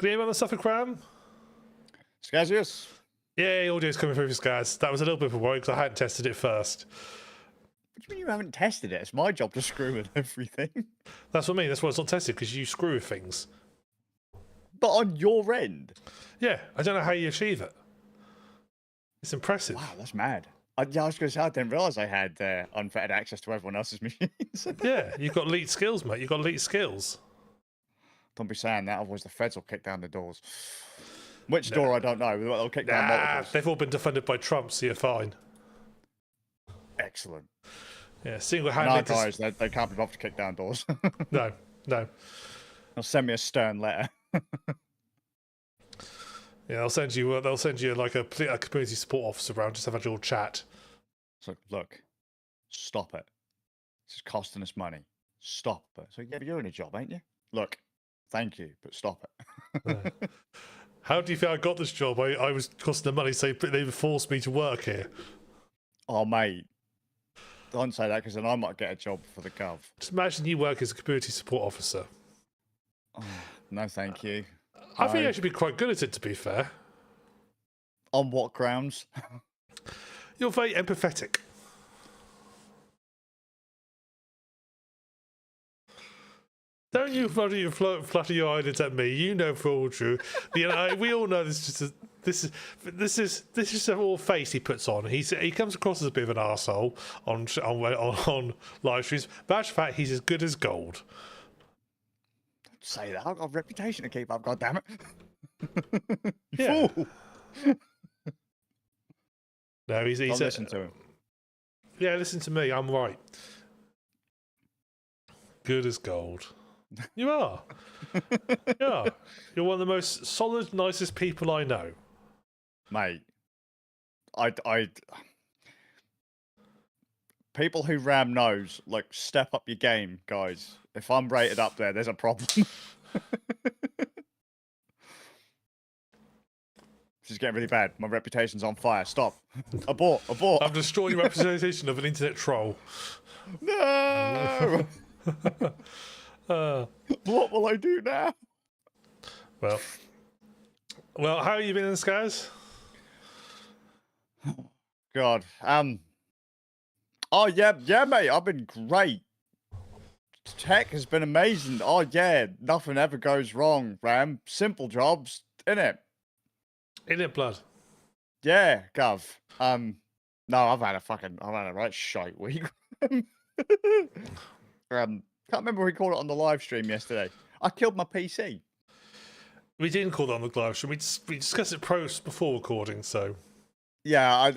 Can you hear me on the Suffolk Ram? Skazz, yes. Yeah, audio's coming through for Skazz. That was a little bit of a worry because I hadn't tested it first. What do you mean you haven't tested it? It's my job to screw with everything. That's what I mean. That's why it's not tested, because you screw with things. But on your end? Yeah, I don't know how you achieve it. It's impressive. Wow, that's mad. I was going to say, I didn't realise I had unfettered access to everyone else's machines. Yeah, you've got elite skills, mate. You've got elite skills. Don't be saying that, otherwise the feds will kick down the doors. Which door, I don't know. They'll kick down multiples. They've all been defended by Trump, so you're fine. Excellent. Yeah, single-handed. No, guys, they can't be bothered to kick down doors. No. They'll send me a stern letter. Yeah, they'll send you like a community support officer around, just have a little chat. So look, stop it. This is costing us money. Stop it. So yeah, but you're in a job, ain't you? Look, thank you, but stop it. How do you think I got this job? I was costing them money, so they forced me to work here. Oh, mate. Don't say that, because then I might get a job for the gov. Just imagine you work as a community support officer. Oh, no, thank you. I think I should be quite good at it, to be fair. On what grounds? You're very empathetic. Don't you flutter your eyelids at me? You know full true. You know, we all know this is all face he puts on. He comes across as a bit of an arsehole on live streams. But in fact, he's as good as gold. Don't say that. I've got a reputation to keep up. God damn it! Yeah. Fool. No, he's Don't listen to him. Yeah, listen to me. I'm right. Good as gold. You are. Yeah. You're one of the most solid, nicest people I know. Mate, people who ram nose, like, step up your game, guys. If I'm rated up there, there's a problem. This is getting really bad. My reputation's on fire. Stop. Abort. I've destroyed your representation of an internet troll. No! What will I do now? Well, how have you been in Skazz? God. Oh yeah, mate. I've been great. Tech has been amazing. Oh yeah, nothing ever goes wrong, Ram. Simple jobs, innit? Innit, blood? Yeah, Gov. No, I've had a right shite week. Can't remember what we called it on the live stream yesterday. I killed my PC. We didn't call that on the live stream. We discussed it before recording, so. Yeah,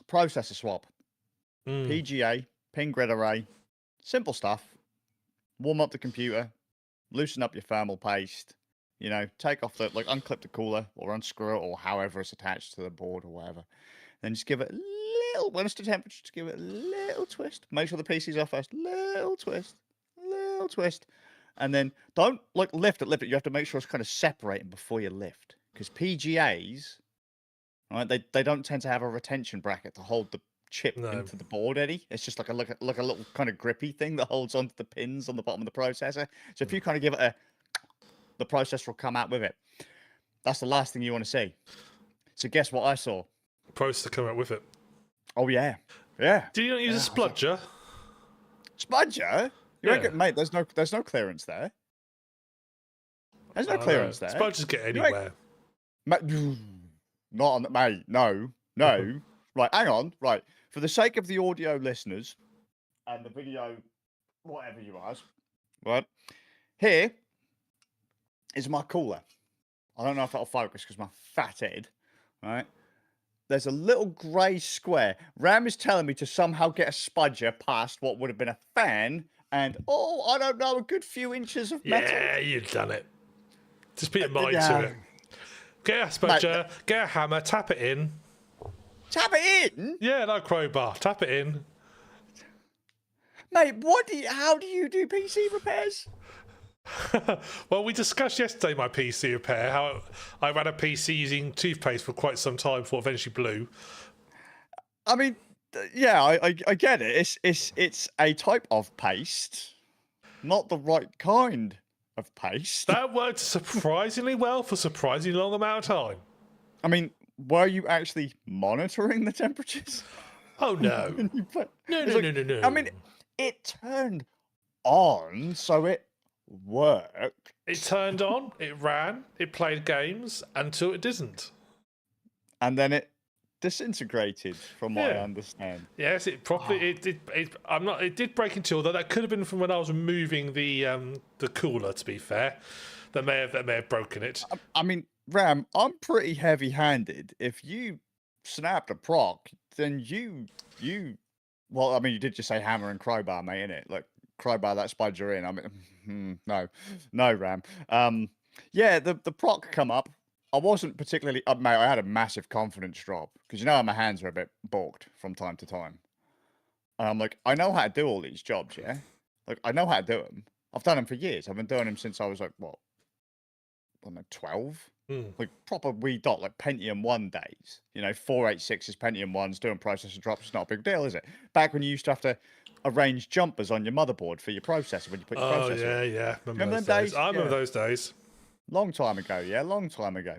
processor swap. Mm. PGA, pin grid array, simple stuff. Warm up the computer, loosen up your thermal paste. You know, take off unclip the cooler or unscrew it or however it's attached to the board or whatever. Then just give it a little, when it's to temperature, just give it a little twist. Make sure the PC's off first. Little twist. And then don't lift it. You have to make sure it's kind of separating before you lift. Because PGAs, right, they don't tend to have a retention bracket to hold the chip into the board, Eddie. It's just like a little kind of grippy thing that holds onto the pins on the bottom of the processor. So if you kind of give it the processor will come out with it. That's the last thing you want to see. So guess what I saw? Processor come out with it. Oh yeah. Yeah. Do you not use a spludger? Spludger? You reckon, mate, there's no clearance there. There's no clearance there. Spludgers get anywhere. Not on the, mate, no. Right, hang on. Right. For the sake of the audio listeners and the video, whatever you ask, right? Here is my cooler. I don't know if that'll focus because my fat head, right? There's a little grey square. Ram is telling me to somehow get a spudger past what would have been a fan and, I don't know, a good few inches of metal. Yeah, you've done it. Just put your mind to it. Get a spudger, get a hammer, tap it in. Tap it in? Yeah, that crowbar. Tap it in. Mate, how do you do PC repairs? Well, we discussed yesterday my PC repair, how I ran a PC using toothpaste for quite some time before it eventually blew. I mean, yeah, I get it. It's a type of paste, not the right kind of paste. That worked surprisingly well for a surprisingly long amount of time. I mean, were you actually monitoring the temperatures? Oh no. when you put- No, it's no, like- no, no, no. I mean, it turned on, so it worked. It turned on, it ran, it played games until it didn't. And then it disintegrated, from what I Yeah. understand. Yes, it properly. It did. It did break into, although that could have been from when I was removing the cooler. To be fair, that may have broken it. I mean, Ram, I'm pretty heavy-handed. If you snapped a proc, then you. Well, I mean, you did just say hammer and crowbar, mate, innit? Like crowbar that spuds you in. I mean, no, Ram. Yeah, the proc come up. I wasn't particularly, mate. I had a massive confidence drop because you know how my hands are a bit balked from time to time. And I'm like, I know how to do all these jobs, yeah. Like I know how to do them. I've done them for years. I've been doing them since I was like what? I don't know, 12. Like proper wee dot, like Pentium 1 days. You know, 486s, Pentium 1s, doing processor drops is not a big deal, is it? Back when you used to have to arrange jumpers on your motherboard for your processor when you put your processor in. Yeah. Remember those them days? days? I remember Yeah. those days. Long time ago, yeah, long time ago.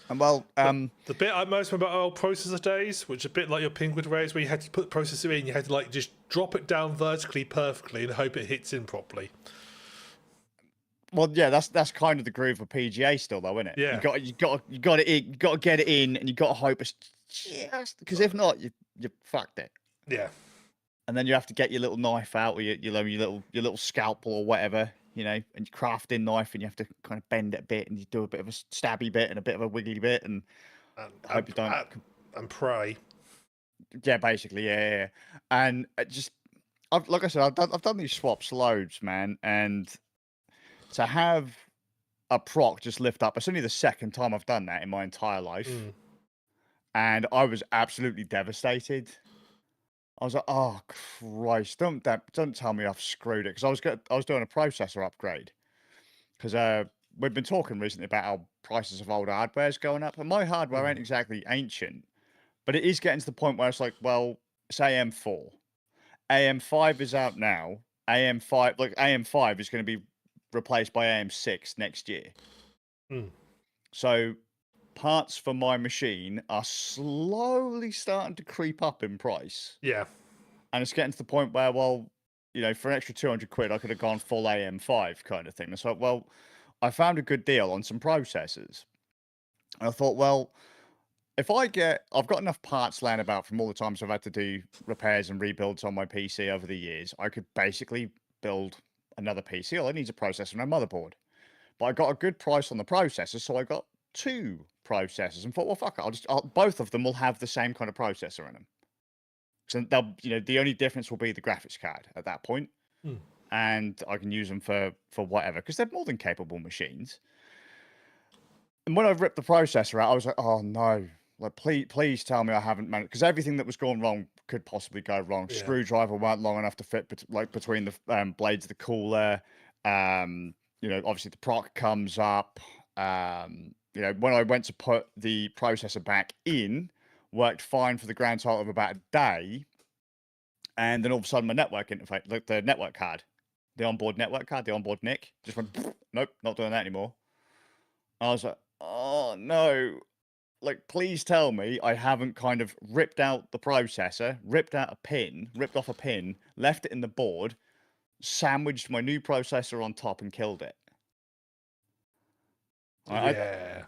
And well, The bit I most remember old processor days, which is a bit like your Penguin rays, where you had to put the processor in, you had to like just drop it down vertically perfectly and hope it hits in properly. well, yeah, that's kind of the groove of PGA still, though, isn't it? Yeah. You got it in, you got to get it in, and you got to hope it's just because if not, you fucked it. Yeah. And then you have to get your little knife out, or your little scalpel or whatever, you know, and your crafting knife, and you have to kind of bend it a bit, and you do a bit of a stabby bit and a bit of a wiggly bit, and hope you don't. And pray. Yeah, basically, yeah. And like I said, I've done these swaps loads, man, and to have a proc just lift up, it's only the second time I've done that in my entire life, and I was absolutely devastated. I was like, "Oh Christ! Don't tell me I've screwed it," because I was doing a processor upgrade because we've been talking recently about how prices of old hardware is going up, and my hardware ain't exactly ancient, but it is getting to the point where it's like, well, it's AM4, AM5 is out now, AM5 is going to be replaced by AM6 next year, so parts for my machine are slowly starting to creep up in price. Yeah. And it's getting to the point where, well, you know, for an extra 200 quid, I could have gone full AM5 kind of thing. It's like, well, I found a good deal on some processors. And I thought, well, I've got enough parts laying about from all the times I've had to do repairs and rebuilds on my PC over the years, I could basically build another PC. All it needs a processor and a motherboard. But I got a good price on the processor, so I got 2 processors and thought, well, fuck it, both of them will have the same kind of processor in them. So the only difference will be the graphics card at that point, and I can use them for whatever because they're more than capable machines. And when I ripped the processor out, I was like, oh no, like please tell me I haven't managed, because everything that was going wrong could possibly go wrong. Yeah. Screwdriver weren't long enough to fit between the blades of the cooler. Obviously the proc comes up. When I went to put the processor back in, worked fine for the grand total of about a day, and then all of a sudden my network interface, like the network card, the onboard network card, the onboard NIC, just went, nope, not doing that anymore. I was like, oh no, like please tell me I haven't kind of ripped out the processor, ripped off a pin, left it in the board, sandwiched my new processor on top and killed it. Yeah.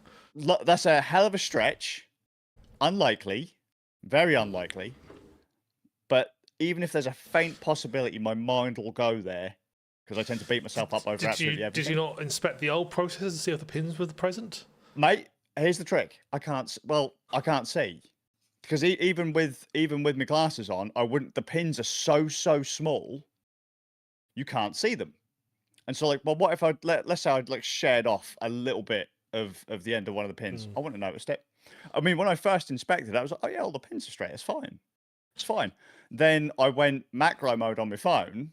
That's a hell of a stretch. Unlikely, very unlikely. But even if there's a faint possibility, my mind will go there because I tend to beat myself up over absolutely everything. Did you not inspect the old processors and see if the pins were present? Mate, here's the trick. I can't see because even with my glasses on, I wouldn't. The pins are so small, you can't see them. And so, like, well, what if let's say I'd like shared off a little bit of the end of one of the pins? I wouldn't have noticed it. I mean, when I first inspected it, I was like, oh yeah, all the pins are straight. It's fine. It's fine. Then I went macro mode on my phone,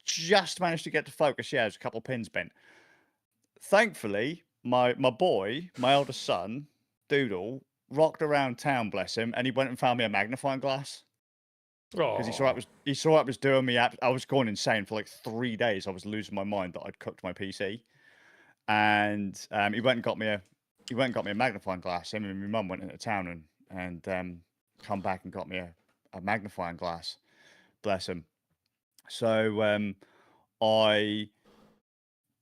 just managed to get to focus. Yeah, there's a couple of pins bent. Thankfully, my boy, my eldest son, Doodle, rocked around town, bless him, and he went and found me a magnifying glass. because he saw it was doing me. I was going insane for like 3 days. I was losing my mind that I'd cooked my PC, and he went and got me a magnifying glass. Him and my mum went into town and come back and got me a magnifying glass. Bless him. So I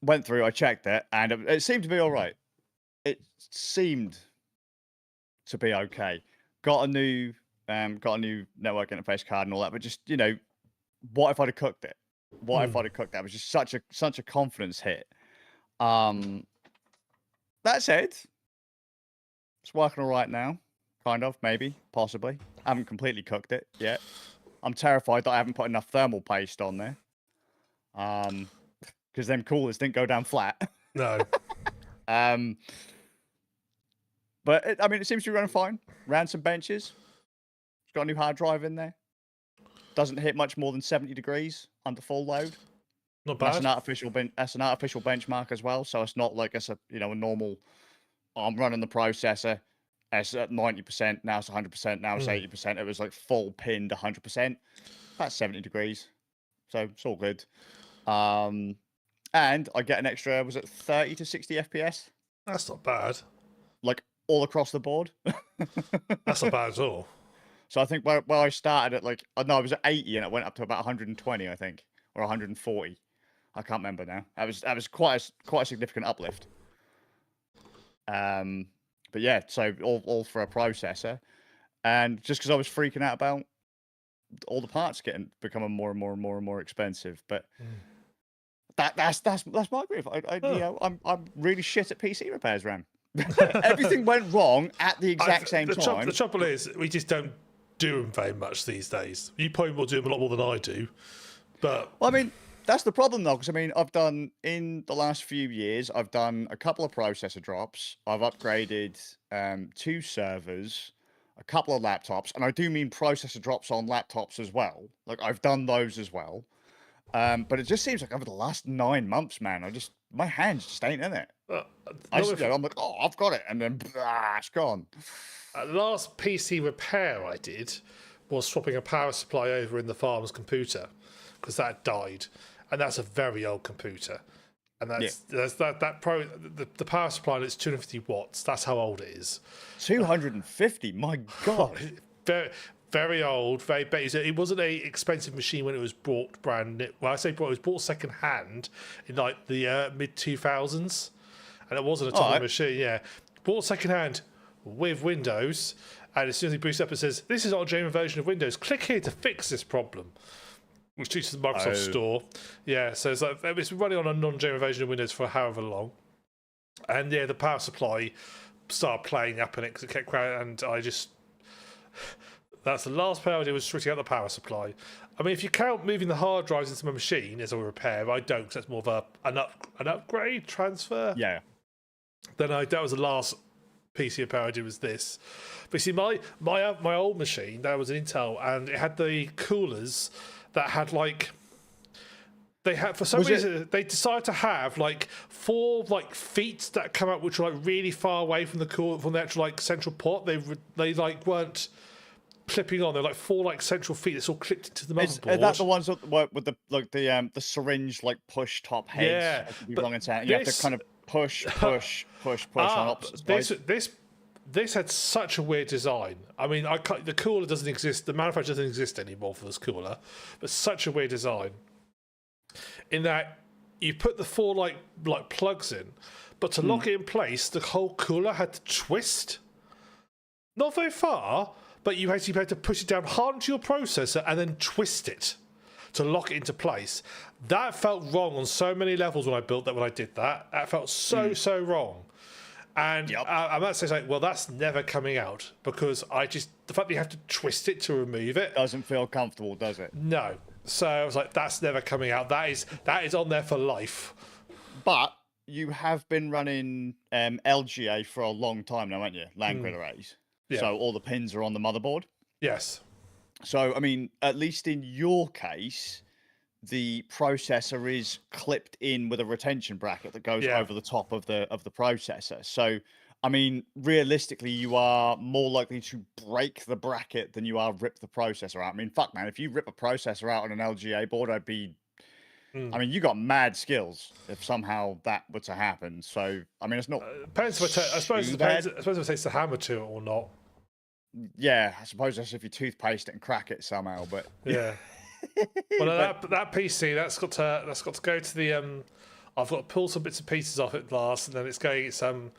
went through, I checked it, and it seemed to be all right. It seemed to be okay. Got a new network interface card and all that, but just what if I'd have cooked it? What if I'd have cooked that? It was just such a confidence hit. That said, it's working all right now. Kind of, maybe, possibly. I haven't completely cooked it yet. I'm terrified that I haven't put enough thermal paste on there. Because them coolers didn't go down flat. No. But it seems to be running fine. Ran some benches. It's got a new hard drive in there. Doesn't hit much more than 70 degrees under full load. Not bad. That's an artificial benchmark as well. So it's not like it's a normal. I'm running the processor. It's at 90%. Now it's 100%. Now it's 80%. It was like full pinned 100%. That's 70 degrees. So it's all good. And I get an extra. Was it 30 to 60 FPS? That's not bad. Like all across the board. That's not bad at all. So I think where I started at I was at 80 and it went up to about 120, I think, or 140. I can't remember now. That was quite a significant uplift. But yeah, so all for a processor, and just because I was freaking out about all the parts becoming more and more expensive, but that's my grief. I'm really shit at PC repairs, Ram. Everything went wrong at the exact same time. The trouble is, we just don't do them very much these days. You probably will do them a lot more than I do, but well, I mean, that's the problem though, because I've done in the last few years, I've done a couple of processor drops. I've upgraded 2 servers, a couple of laptops, and I do mean processor drops on laptops as well. Like I've done those as well. But it just seems like over the last 9 months, man, my hands just ain't in it. I'm like, oh, I've got it, and then it's gone. The last PC repair I did was swapping a power supply over in the farm's computer because that died, and that's a very old computer, and the power supply is 250 watts. That's how old it is. 250, my God. Very, very old, very basic. It wasn't a expensive machine when it was bought brand new. Well, I say bought, it was bought second hand in like the mid 2000s, and it wasn't a top machine. Yeah, bought second hand with Windows, and as soon as he boots up, it says, "This is not a genuine version of Windows. Click here to fix this problem." Which takes to the Microsoft Store. Yeah, so it's like it's been running on a non-genuine version of Windows for however long, and yeah, the power supply started playing up, and it kept crowding, and I just. That's the last power I did was switching out the power supply. I mean, if you count moving the hard drives into my machine as a repair, I don't, because that's more of an upgrade transfer. Yeah. Then that was the last PC repair I did was this. But you see, my old machine, that was an Intel, and it had the coolers that had they had for some reason they decided to have 4 feet that come out which were really far away from the actual central port. They weren't clipping on. They're 4 central feet that's all clipped into the motherboard. Is that the ones that work with the syringe push top heads? Yeah, but you have to kind of push on opposite sides. This had such a weird design. I mean, the cooler doesn't exist. The manufacturer doesn't exist anymore for this cooler, but such a weird design. In that you put the 4 plugs in, but to lock it in place, the whole cooler had to twist. Not very far, but you actually had to push it down hard into your processor and then twist it to lock it into place. That felt wrong on so many levels when I did that. That felt so wrong. And I'm not saying well, that's never coming out because the fact that you have to twist it to remove it doesn't feel comfortable, does it? No. So I was like, that's never coming out. That is on there for life. But you have been running LGA for a long time now, haven't you? Land grid arrays. Yeah. So all the pins are on the motherboard. Yes. So I mean, at least in your case, the processor is clipped in with a retention bracket that goes over the top of the processor. So I mean, realistically, you are more likely to break the bracket than you are rip the processor out. I mean, fuck, man, if you rip a processor out on an LGA board, I'd be. I mean, you got mad skills if somehow that were to happen. So, I mean, it's not. Depends if I suppose it too depends. bad. I suppose if it takes the hammer to it or not. Yeah, I suppose that's if you toothpaste it and crack it somehow. But Yeah. Well, that PC that's got to go to the I've got to pull some bits and pieces off it last, and then it's going to get some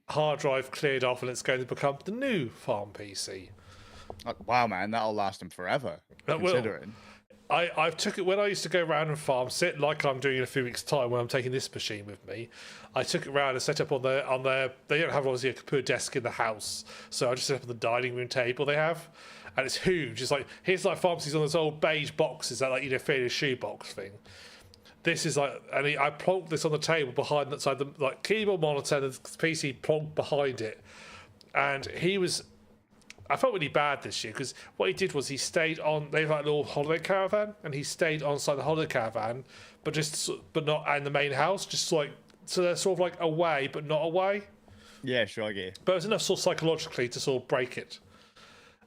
hard drive cleared off, and it's going to become the new farm PC. wow, man, that'll last them forever. That will. Considering. I've took it when I used to go around and farm, sit like I'm doing in a few weeks' time when I'm taking this machine with me. I took it around and set up on their. They don't have obviously a computer desk in the house, so I just set up on the dining room table they have, and it's huge. It's like here's like pharmacies on those old beige boxes that fit in a shoebox thing. This is like, and I plonked this on the table behind that side, the like keyboard monitor and the PC plonked behind it, and he was. I felt really bad this year because what he did was he stayed on. They have like a little holiday caravan, and he stayed on side the holiday caravan, but not in the main house. Just like so, they're sort of like away, but not away. Yeah, sure, I get you. But it was enough sort of psychologically to sort of break it.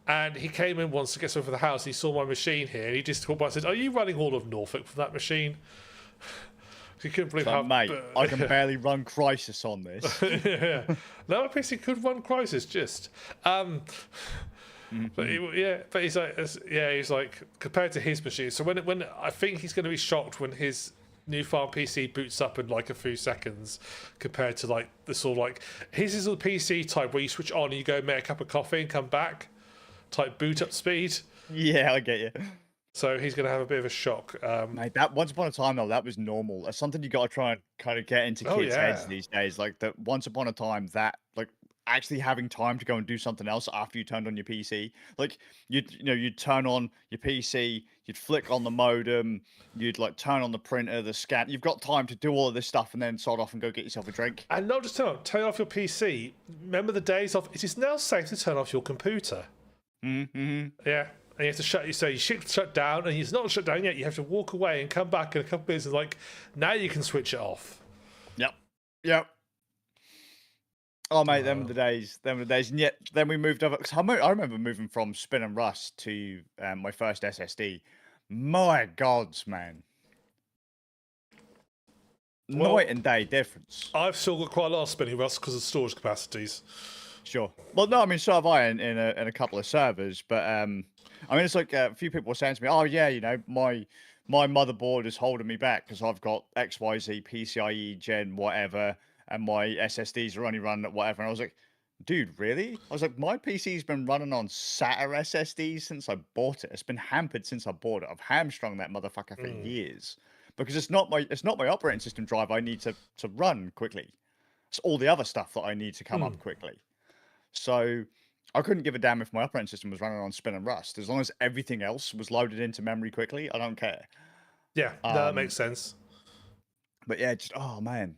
And he came in once to get something for the house. And he saw my machine here, and he just called by and said, "Are you running all of Norfolk from that machine?" He couldn't believe how. Mate, I can barely run Crisis on this. Yeah, no, my PC could run Crisis just. But he's like, he's like compared to his machine. So when I think he's going to be shocked when his new farm PC boots up in like a few seconds, compared to like the sort of like his is the PC type where you switch on and you go make a cup of coffee and come back, type boot up speed. Yeah, I get you. So he's going to have a bit of a shock. Mate, that once upon a time though, that was normal. That's something you got to try and kind of get into kids' heads these days. Like that, once upon a time, that like actually having time to go and do something else after you turned on your PC. Like you'd turn on your PC, you'd flick on the modem, you'd like turn on the printer, the scan. You've got time to do all of this stuff and then sod off and go get yourself a drink. And not just turn off your PC. Remember the days of it is now safe to turn off your computer. Mm-hmm. Yeah. And you have to shut down, and it's not shut down yet. You have to walk away and come back in a couple of minutes. And like, now you can switch it off. Yep. Oh mate, them were the days. And yet, then we moved over. Cause I remember moving from Spin and Rust to my first SSD. My gods, man, night and day difference. I've still got quite a lot of Spinning Rust because of storage capacities. Sure. Well, no, I mean, so have I in a couple of servers, but I mean, it's like a few people were saying to me, "Oh yeah, my motherboard is holding me back because I've got XYZ PCIe Gen whatever, and my SSDs are only running at whatever." And I was like, "Dude, really?" I was like, "My PC's been running on SATA SSDs since I bought it. It's been hampered since I bought it. I've hamstrung that motherfucker for years because it's not my operating system drive I need to run quickly. It's all the other stuff that I need to come up quickly." So I couldn't give a damn if my operating system was running on Spin and Rust. As long as everything else was loaded into memory quickly, I don't care. Yeah, no, that makes sense. But yeah, just oh man,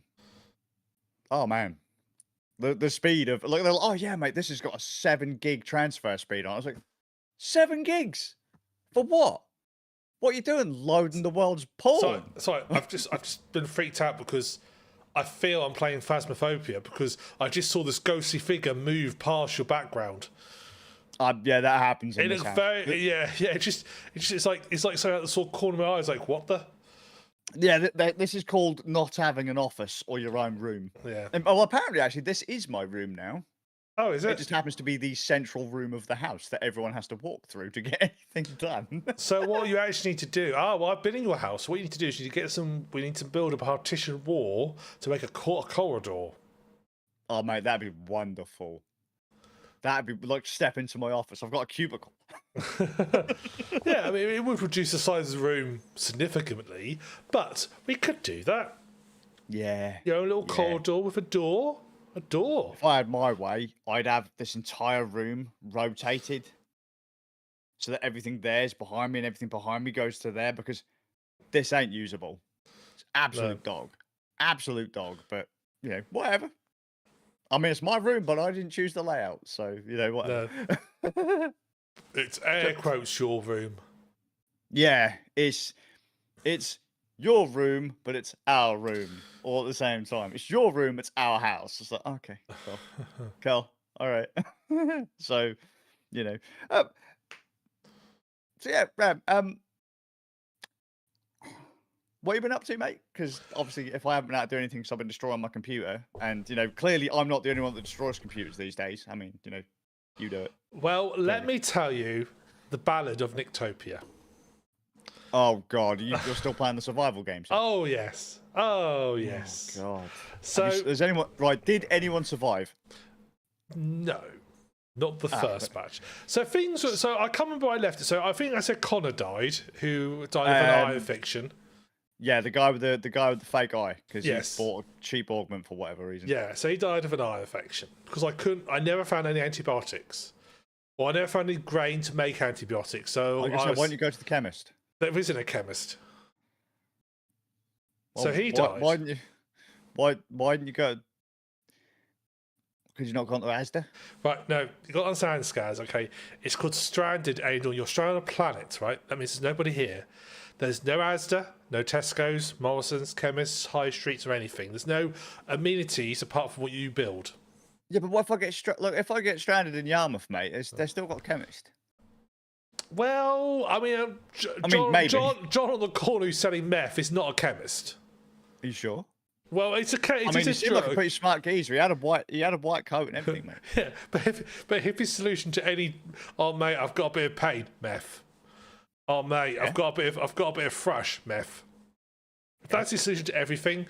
the speed of like, oh yeah, mate, this has got a 7 gig transfer speed on. I was like, 7 gigs for what? What are you doing? Loading the world's porn? Sorry, I've just been freaked out because I feel I'm playing Phasmophobia because I just saw this ghostly figure move past your background. Yeah, that happens. It looks very, it's like something at the sort of corner of my eyes. Like, what the? Yeah, this is called not having an office or your own room. Yeah. Well, apparently, actually, this is my room now. Oh, is it? It just happens to be the central room of the house that everyone has to walk through to get anything done. So what you actually need to do? Well, I've been in your house. What you need to do is we need to build a partition wall to make a corridor. Oh, mate, that'd be wonderful. That'd be like step into my office. I've got a cubicle. Yeah, I mean, it would reduce the size of the room significantly, but we could do that. Yeah. You know, a little corridor with a door. A door. If I had my way, I'd have this entire room rotated so that everything there's behind me and everything behind me goes to there because this ain't usable. It's absolute dog. Absolute dog, but, whatever. I mean, it's my room, but I didn't choose the layout, so, whatever. No. It's air quotes your room. Yeah, it's your room, but it's our room all at the same time. It's your room, it's our house. It's like, okay, cool. All right. So, you know, um, so yeah, what you been up to, mate? Because obviously, if I haven't been out doing anything, so I've been destroying my computer, and clearly I'm not the only one that destroys computers these days. I mean, you do it. Well, let me tell you the ballad of Nicktopia. Oh God, you're still playing the survival games? Oh yes. Oh yes. Oh God. So Does anyone right? Did anyone survive? no, not the first batch. So things. So I can't remember where I left it. So I think I said Connor died, who died of an eye infection. Yeah, the guy with the fake eye because Yes. he bought a cheap augment for whatever reason. Yeah, so he died of an eye infection because I never found any antibiotics, or I never found any grain to make antibiotics. So Like I said, why don't you go to the chemist? There isn't a chemist. Well, So he died. Why didn't you? Why didn't you go? Because you're not gone to Asda. Right, no, you got to understand, Skazz, okay? It's called Stranded Angel. You're stranded on a planet, right? That means there's nobody here. There's no Asda, no Tesco's, Morrison's, chemists, high streets, or anything. There's no amenities apart from what you build. Yeah, but what if I get if I get stranded in Yarmouth, mate? They're still got a chemist. Well, I mean, maybe. John on the corner who's selling meth is not a chemist. Are you sure? Well, it's a case. I mean, he seemed like a pretty smart geezer. He had a white coat and everything, mate. Yeah, but if his solution to any, oh mate, I've got a bit of pain, meth. Oh mate, I've got a bit of thrush, meth. If that's his solution to everything.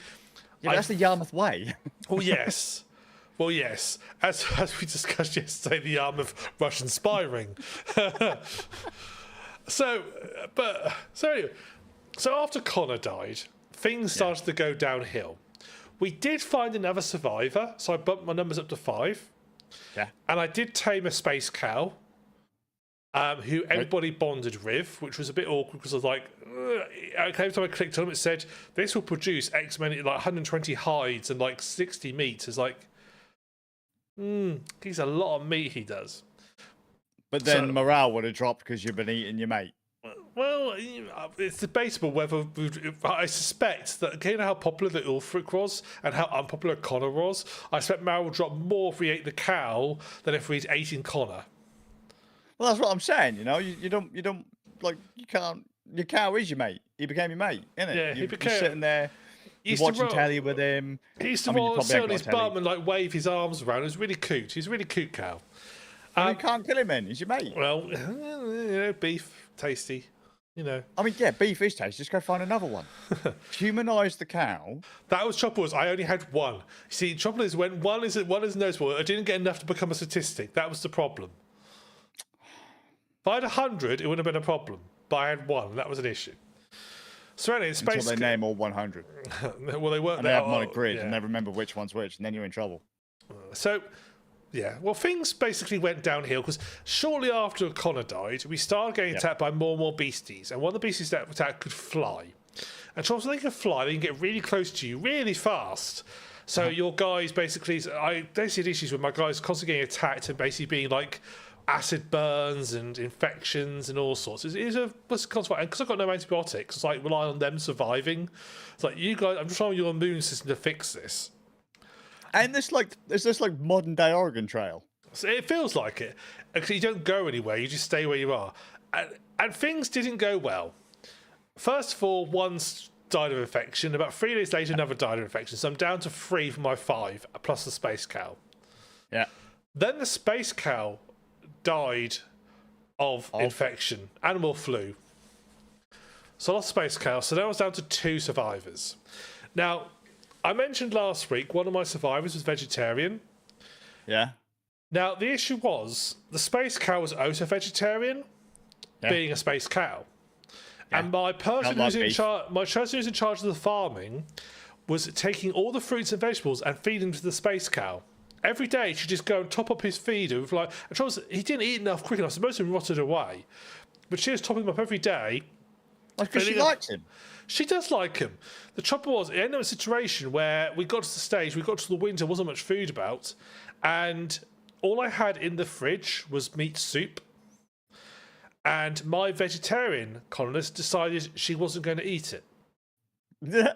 Yeah, that's the Yarmouth way. Well, yes. Well, yes. As we discussed yesterday, the Yarmouth Russian spy ring. So anyway, so after Connor died, things started to go downhill. We did find another survivor, so I bumped my numbers up to 5. Yeah. And I did tame a space cow, who everybody bonded with, which was a bit awkward because I was like, every time I clicked on it, it said, this will produce X many, like 120 hides and like 60 meat. It's like, he's a lot of meat, he does. But then morale would have dropped because you've been eating your mate. Well, it's debatable whether I suspect that, you know how popular the Ulfric was and how unpopular Connor was. I expect morale would drop more if we ate the cow than if we'd eaten Connor. Well, that's what I'm saying. You don't like you can't. Your cow is your mate. He became your mate, innit? Yeah, You're sitting there. You're watching telly with him. He used to sit on his bum and like wave his arms around. It was really cute. He's a really cute cow. You can't kill him, then. He's your mate. Well, beef, tasty. I mean, yeah, beef is tasty. Just go find another one. Humanise the cow. That was trouble. I only had one. See, trouble is when one is noticeable, I didn't get enough to become a statistic. That was the problem. If I had 100, it wouldn't have been a problem. But I had 1. That was an issue. So anyway, Until they name all 100. Well, they weren't. And they have them on a grid, and they remember which one's which, and then you're in trouble. So, yeah. Well, things basically went downhill because shortly after Connor died, we started getting attacked by more and more beasties, and one of the beasties that attacked could fly. And so they can fly, they can get really close to you really fast. So your guys basically, I had issues with my guys constantly getting attacked and basically being like acid burns and infections and all sorts. It's a constant, and because I've got no antibiotics, it's like relying on them surviving. It's like, you guys, I'm trying your immune system to fix this. And is this like modern day Oregon Trail? So it feels like it. Because you don't go anywhere, you just stay where you are. And things didn't go well. First of all, one died of infection. About 3 days later, another died of infection. So I'm down to 3 from my 5, plus the space cow. Yeah. Then the space cow died of infection, animal flu. So I lost space cow. So now I was down to 2 survivors. Now, I mentioned last week one of my survivors was vegetarian. Yeah. Now, the issue was the space cow was also vegetarian, being a space cow. Yeah. And my person who's in charge of the farming was taking all the fruits and vegetables and feeding them to the space cow. Every day she'd just go and top up his feeder with like, he didn't eat enough quick enough, so most of them rotted away. But she was topping him up every day. Because she likes him. She does like him. The trouble was, it ended up in a situation where we got to the stage, we got to the winter, there wasn't much food about, and all I had in the fridge was meat soup. And my vegetarian colonist decided she wasn't going to eat it.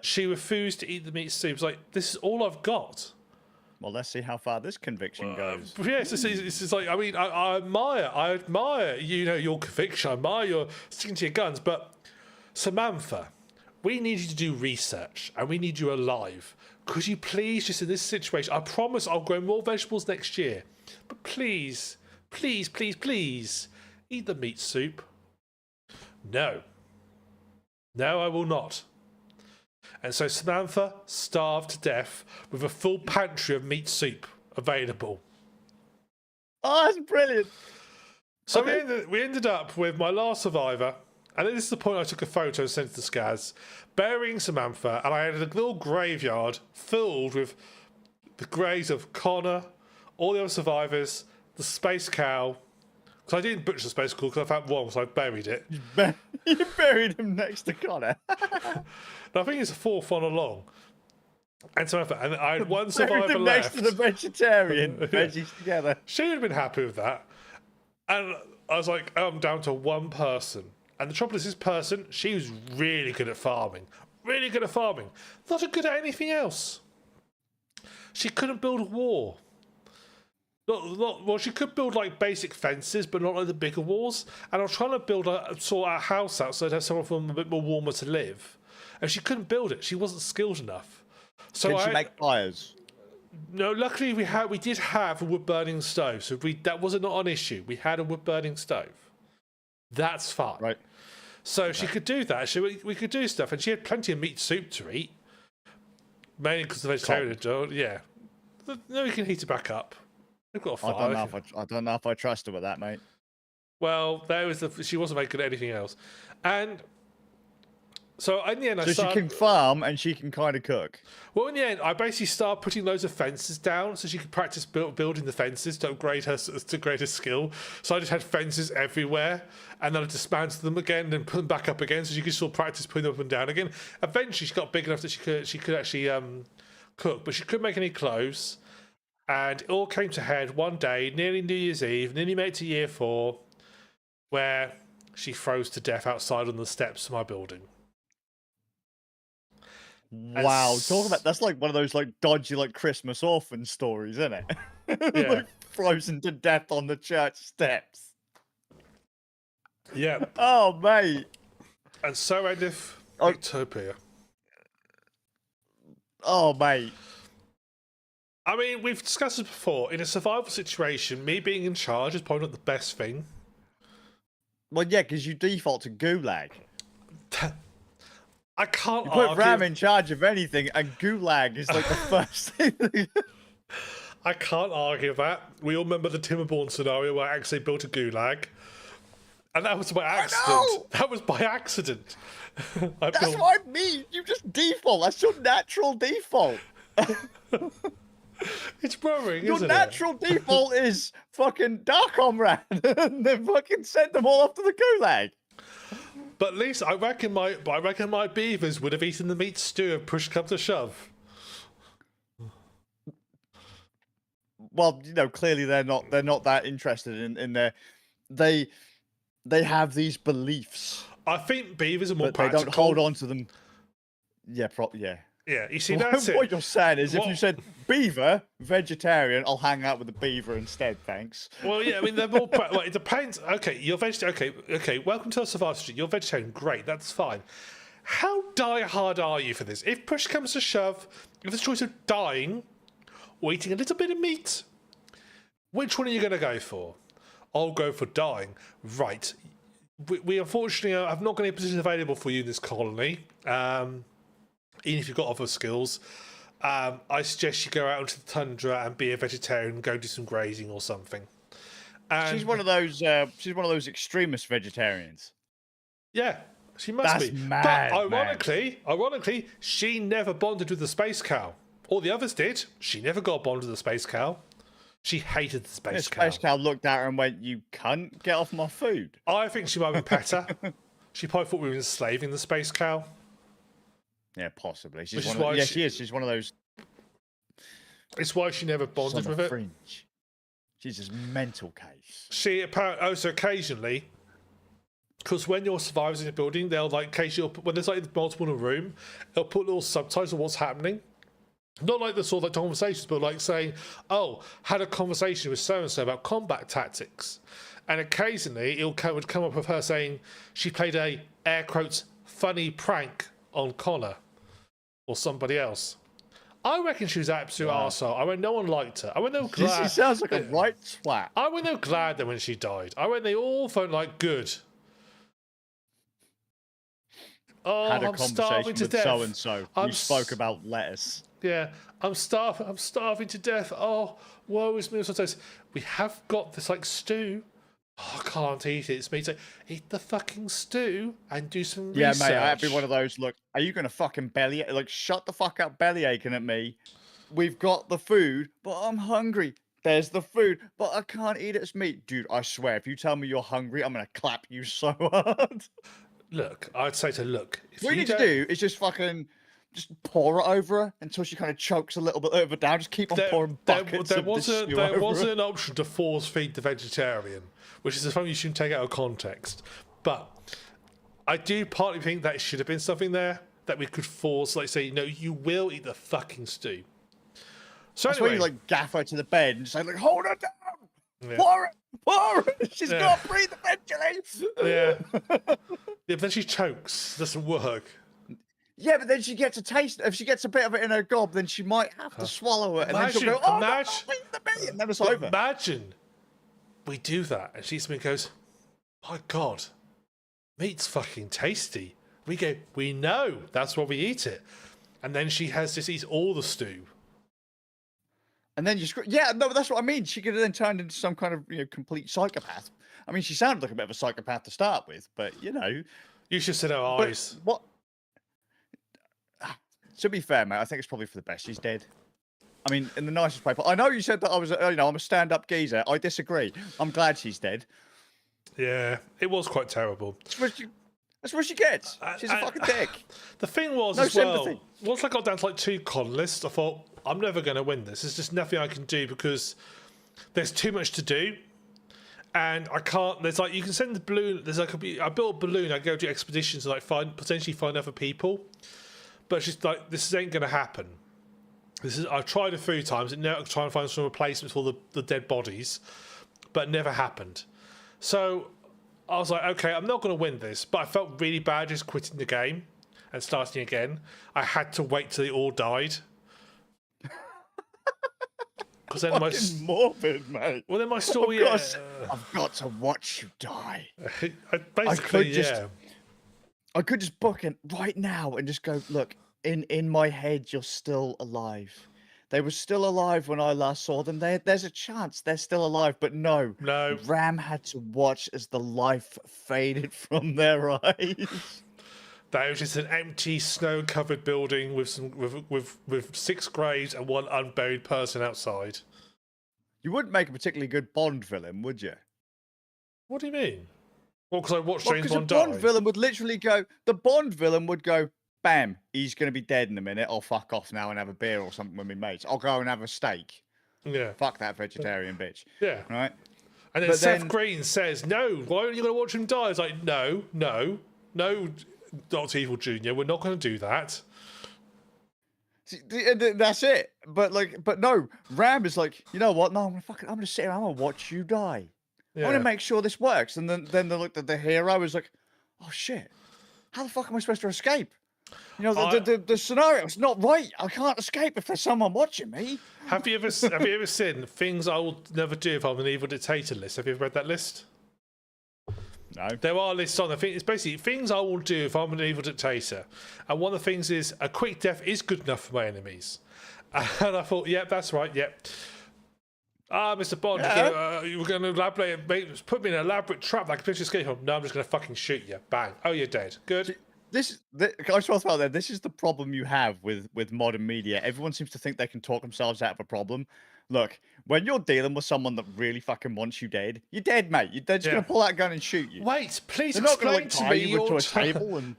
She refused to eat the meat soup. It's like, this is all I've got. Well, let's see how far this conviction goes. Yes, it's just like, I mean, I admire, you know, your conviction. I admire your sticking to your guns. But Samantha, we need you to do research, and we need you alive. Could you please, just in this situation, I promise I'll grow more vegetables next year, but please, please, please, please, eat the meat soup. No. No, I will not. And so Samantha starved to death with a full pantry of meat soup available. Oh, that's brilliant. So Okay. we ended up with my last survivor, and this is the point I took a photo and sent it to Skazz, burying Samantha, and I had a little graveyard filled with the graves of Connor, all the other survivors, the space cow. Because I didn't butcher the space cow because I found wrong, so I buried it. You buried him next to Connor. And I think it's a fourth one along. And Samantha, and I had one Buried survivor him left. next to the vegetarian. Veggies together. She would have been happy with that. And I was like, oh, I'm down to one person. And the trouble is, this person, she was really good at farming. Really good at farming. Not good at anything else. She couldn't build a wall. Well, she could build like basic fences, but not like the bigger walls. And I was trying to build sort a house out so I'd have somewhere for them a bit more warmer to live. And she couldn't build it. She wasn't skilled enough. So Can she make fires? No, luckily we did have a wood burning stove, so that was not an issue. We had a wood burning stove. That's fine. Right. So she could do that. We could do stuff, and she had plenty of meat soup to eat. Mainly because the vegetarian don't. Yeah. No, we can heat it back up. We've got a fire. I don't know if I trust her with that, mate. Well, she wasn't very good at anything else, and. So in the end, she can farm and she can kind of cook. Well, in the end, I basically started putting loads of fences down so she could practice building the fences to upgrade her skill. So I just had fences everywhere, and then I dismantled them again and put them back up again so she could still practice putting them up and down again. Eventually, she got big enough that she could actually cook, but she couldn't make any clothes. And it all came to head one day, nearly New Year's Eve, nearly made it to year 4, where she froze to death outside on the steps of my building. Wow, talk about that's like one of those like dodgy like Christmas orphan stories, isn't it? Yeah. Like frozen to death on the church steps. Yeah. Oh mate. And so endeth Nicktopia. Oh mate. I mean, we've discussed this before. In a survival situation, me being in charge is probably not the best thing. Well, yeah, because you default to Gulag. I can't You put argue. Ram in charge of anything, and Gulag is like the first thing. I can't argue that. We all remember the Timberborn scenario where I actually built a Gulag. And that was by accident. That was by accident. That's what I mean. You just default. That's your natural default. It's worrying, Your isn't natural default is fucking Dark Comrade. And then fucking send them all off to the Gulag. But at least I reckon my beavers would have eaten the meat stew if push come to shove. Well, you know, clearly they're not that interested in their they have these beliefs. I think beavers are more But practical. they don't hold on to them. Yeah, yeah. Yeah, you see, that's it. What you're saying is, if you said beaver, vegetarian, I'll hang out with the beaver instead, thanks. Well, yeah, I mean, they're more. Well, it depends. Okay, you're vegetarian. Okay. Welcome to our survival street. You're vegetarian. Great, that's fine. How die-hard are you for this? If push comes to shove, if there's a choice of dying or eating a little bit of meat, which one are you going to go for? I'll go for dying. Right. We unfortunately have not got any positions available for you in this colony. Even if you've got other skills, I suggest you go out into the tundra and be a vegetarian and go do some grazing or something. She's one of those extremist vegetarians. Yeah, she must That's be. mad, But ironically, she never bonded with the space cow. All the others did. She never got bonded with the space cow. She hated the space cow. The space cow looked at her and went, "You cunt, get off my food." I think she might have been petter. She probably thought we were enslaving the space cow. Yeah, possibly. She is. She's one of those. It's why she never bonded with it. She's a mental case. She apparently also occasionally Because when you're survivors in a building, they'll like, in case when there's like multiple in a room, they'll put little subtitles of what's happening. Not like the sort of like conversations, but like saying, "Oh, had a conversation with so and so about combat tactics," and occasionally would come up with her saying she played a air quotes funny prank on Connor or somebody else. I reckon she was an absolute arsehole. I mean, no one liked her. I went, they were glad. She sounds like a right twat. I went, they were glad that when she died. I went, they all felt like good. Oh, Had a I'm starving conversation to with death. so and so. We spoke about lettuce. Yeah, I'm starving to death. Oh, woe is me. Sometimes we have got this like stew. Oh, I can't eat it. It's me. It's like, eat the fucking stew and do some research. Yeah, mate, I'd be one of those. Look, are you gonna fucking belly? Like, shut the fuck up, belly aching at me. We've got the food, but I'm hungry. There's the food, but I can't eat it as meat, dude. I swear, if you tell me you're hungry, I'm gonna clap you so hard. Look, I'd say to look. If What you need to do is just fucking pour it over her until she kind of chokes a little bit over down. Just keep on pouring buckets there of was this stew over her. an option to force feed the vegetarian, which is something you shouldn't take out of context. But I do partly think that should have been something there that we could force, like say, no, you will eat the fucking stew. So That's anyway, why you like gaff her to the bed and just like hold her down. Yeah. Pour it. She's got to breathe eventually. Yeah. Yeah, but then she chokes. Doesn't work. Yeah, but then she gets a taste. If she gets a bit of it in her gob, then she might have to swallow it, and then she'll go, "Oh, no, leave the meat," and then it's over. Imagine we do that, and she goes, "My God, meat's fucking tasty." We go, "We know. That's why we eat it." And then she has just eats all the stew. And then you screw. Yeah, no, but that's what I mean. She could have then turned into some kind of complete psychopath. I mean, she sounded like a bit of a psychopath to start with, but You should set her eyes. What? To be fair, mate, I think it's probably for the best. She's dead. I mean, in the nicest way. But I know you said that I was, I'm a stand-up geezer. I disagree. I'm glad she's dead. Yeah, it was quite terrible. That's what she gets. She's a fucking dick. The thing was, no as well, sympathy. once I got down to like 2 con lists, I thought, I'm never going to win this. There's just nothing I can do because there's too much to do. And I can't, there's like, you can send the balloon, there's like, I built a balloon, I go do expeditions to like potentially find other people. But she's like, this ain't going to happen. I've tried a few times, and now I'm trying to find some replacements for the dead bodies, but it never happened. So I was like, okay, I'm not going to win this, but I felt really bad just quitting the game and starting again. I had to wait till they all died. Because then morbid, mate. Well, then my story. I've got to watch you die. Basically, I could just book it right now and just go, look, in my head, you're still alive. They were still alive when I last saw them. There's a chance they're still alive, but no. Ram had to watch as the life faded from their eyes. That was just an empty, snow-covered building with 6 graves and 1 unburied person outside. You wouldn't make a particularly good Bond villain, would you? What do you mean? Well, because I watched James Bond die. The Bond villain would literally go. The Bond villain would go. Bam! He's going to be dead in a minute. I'll fuck off now and have a beer or something with my mates. I'll go and have a steak. Yeah. Fuck that vegetarian bitch. Yeah. Right. And then Seth Green says, "No, why aren't you going to watch him die?" It's like, no, Dr. Evil Jr. We're not going to do that. See, that's it. But no, Ram is like, you know what? No, I'm gonna sit here. I'm gonna watch you die. Yeah. I'm gonna make sure this works. And then the hero is like, oh shit, how the fuck am I supposed to escape? You know, the scenario is not right. I can't escape if there's someone watching me. Have you ever seen Things I Will Never Do If I'm an Evil Dictator list? Have you ever read that list? No. There are lists on. I think it's basically things I will do if I'm an evil dictator. And one of the things is a quick death is good enough for my enemies. And I thought, yep, that's right, yep. Mr. Bond, you're going to elaborate, put me in an elaborate trap that I can potentially escape from. No, I'm just going to fucking shoot you. Bang. Oh, you're dead. Good. I just want to throw out there, this is the problem you have with modern media. Everyone seems to think they can talk themselves out of a problem. Look, when you're dealing with someone that really fucking wants you dead, you're dead, mate. They're just going to pull out a gun and shoot you. Wait, please They're explain not to me you to a table and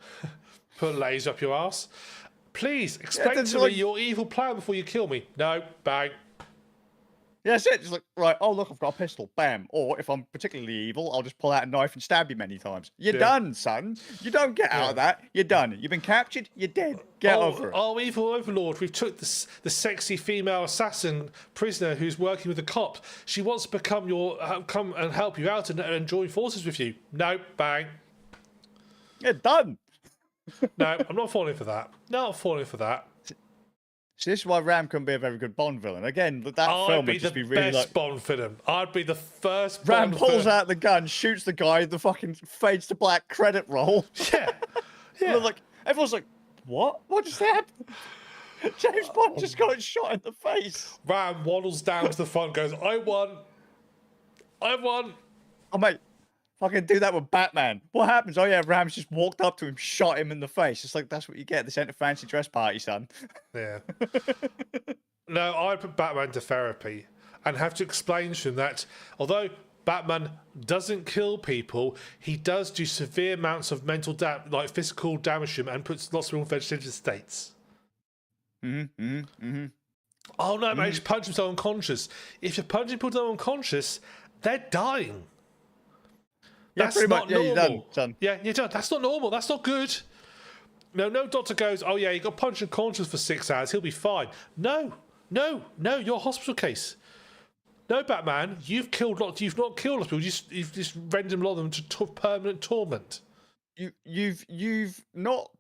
put a laser up your ass. Please explain to me your evil plan before you kill me. No, bang. Yeah, that's it. Just like, right, oh, look, I've got a pistol. Bam. Or if I'm particularly evil, I'll just pull out a knife and stab you many times. You're done, son. You don't get out of that. You're done. You've been captured. You're dead. Get over it. Oh, evil overlord, we've took the sexy female assassin prisoner who's working with the cops. She wants to become come and help you out and join forces with you. No, bang. You're done. No, I'm not falling for that. Not falling for that. So this is why Ram couldn't be a very good Bond villain. Again, that film would just be really best Bond villain. I'd be the first Ram Bond pulls villain. out the gun, shoots the guy, the fucking fades to black credit roll. Yeah. Yeah. Like, everyone's like, what? What just happened? James Bond just got shot in the face. Ram waddles down to the front, goes, I won. I won. Oh, mate, fucking do that with Batman. What happens? Oh, yeah, Ram's just walked up to him, shot him in the face. It's like, that's what you get. This ain't a fancy dress party, son. Yeah. No, I'd put Batman to therapy and have to explain to him that although Batman doesn't kill people, he does do severe amounts of mental like physical damage to him and puts lots of people in vegetative states. Oh no, mate, you punch himself unconscious. If you're punching people unconscious, they're dying. Yeah, That's pretty not much. Yeah, you're normal. done, son. Yeah, you're done. That's not normal. That's not good. No doctor goes, oh yeah, you got punched unconscious for 6 hours. He'll be fine. No, you're a hospital case. No, Batman, you've not killed lots of people. You've just rendered a lot of them to permanent torment. You've not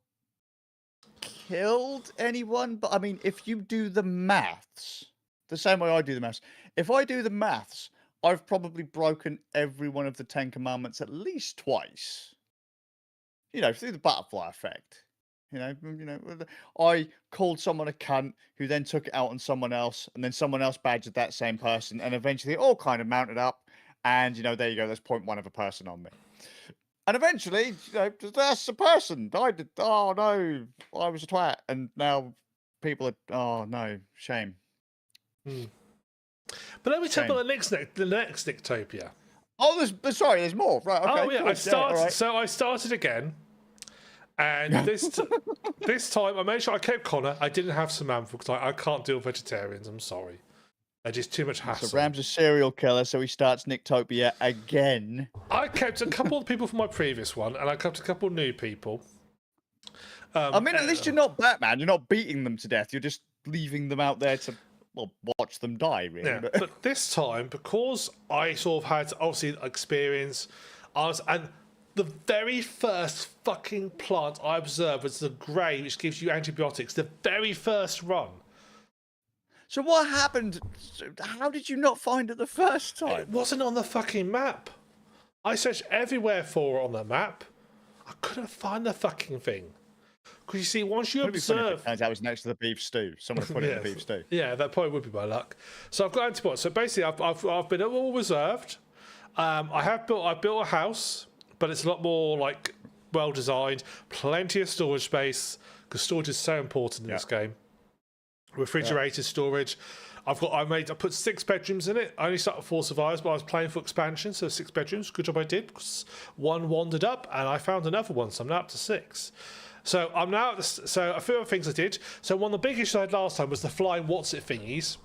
killed anyone, but I mean, if you do the maths, the same way I do the maths, if I do the maths, I've probably broken every one of the 10 commandments at least twice. You know, through the butterfly effect. You know, I called someone a cunt who then took it out on someone else, and then someone else badgered that same person, and eventually it all kind of mounted up. And you know, there you go. There's 0.1 of a person on me. And eventually, you know, that's a person. I did. Oh no, I was a twat, and now people are. Oh no, shame. But let me tell you about the next Nicktopia. Oh, there's more. Right. Okay. Oh yeah, cool. So I started again, and this time I made sure I kept Connor. I didn't have Samantha because I can't deal with vegetarians. I'm sorry, they're just too much hassle. So Ram's a serial killer, so he starts Nicktopia again. I kept a couple of people from my previous one, and I kept a couple of new people. I mean, at least you're not Batman. You're not beating them to death. You're just leaving them out there to, well, watch them die, really. Yeah, but this time, because I sort of had, obviously, experience, and the very first fucking plant I observed was the grey, which gives you antibiotics. The very first run. So what happened? How did you not find it the first time? It wasn't on the fucking map. I searched everywhere for it on the map. I couldn't find the fucking thing. Because you see, once you observe... That was next to the beef stew. Someone put it in the beef stew. Yeah, that probably would be my luck. So I've got antibiotics. So basically, I've been all reserved. I built a house, but it's a lot more like well designed. Plenty of storage space because storage is so important in this game. Refrigerated storage. I put 6 bedrooms in it. I only started with 4 survivors, but I was playing for expansion, so 6 bedrooms. Good job I did, because 1 wandered up, and I found another one, so I'm now up to 6. So I'm now so a few other things I did. So one of the big issues I had last time was the flying what's-it thingies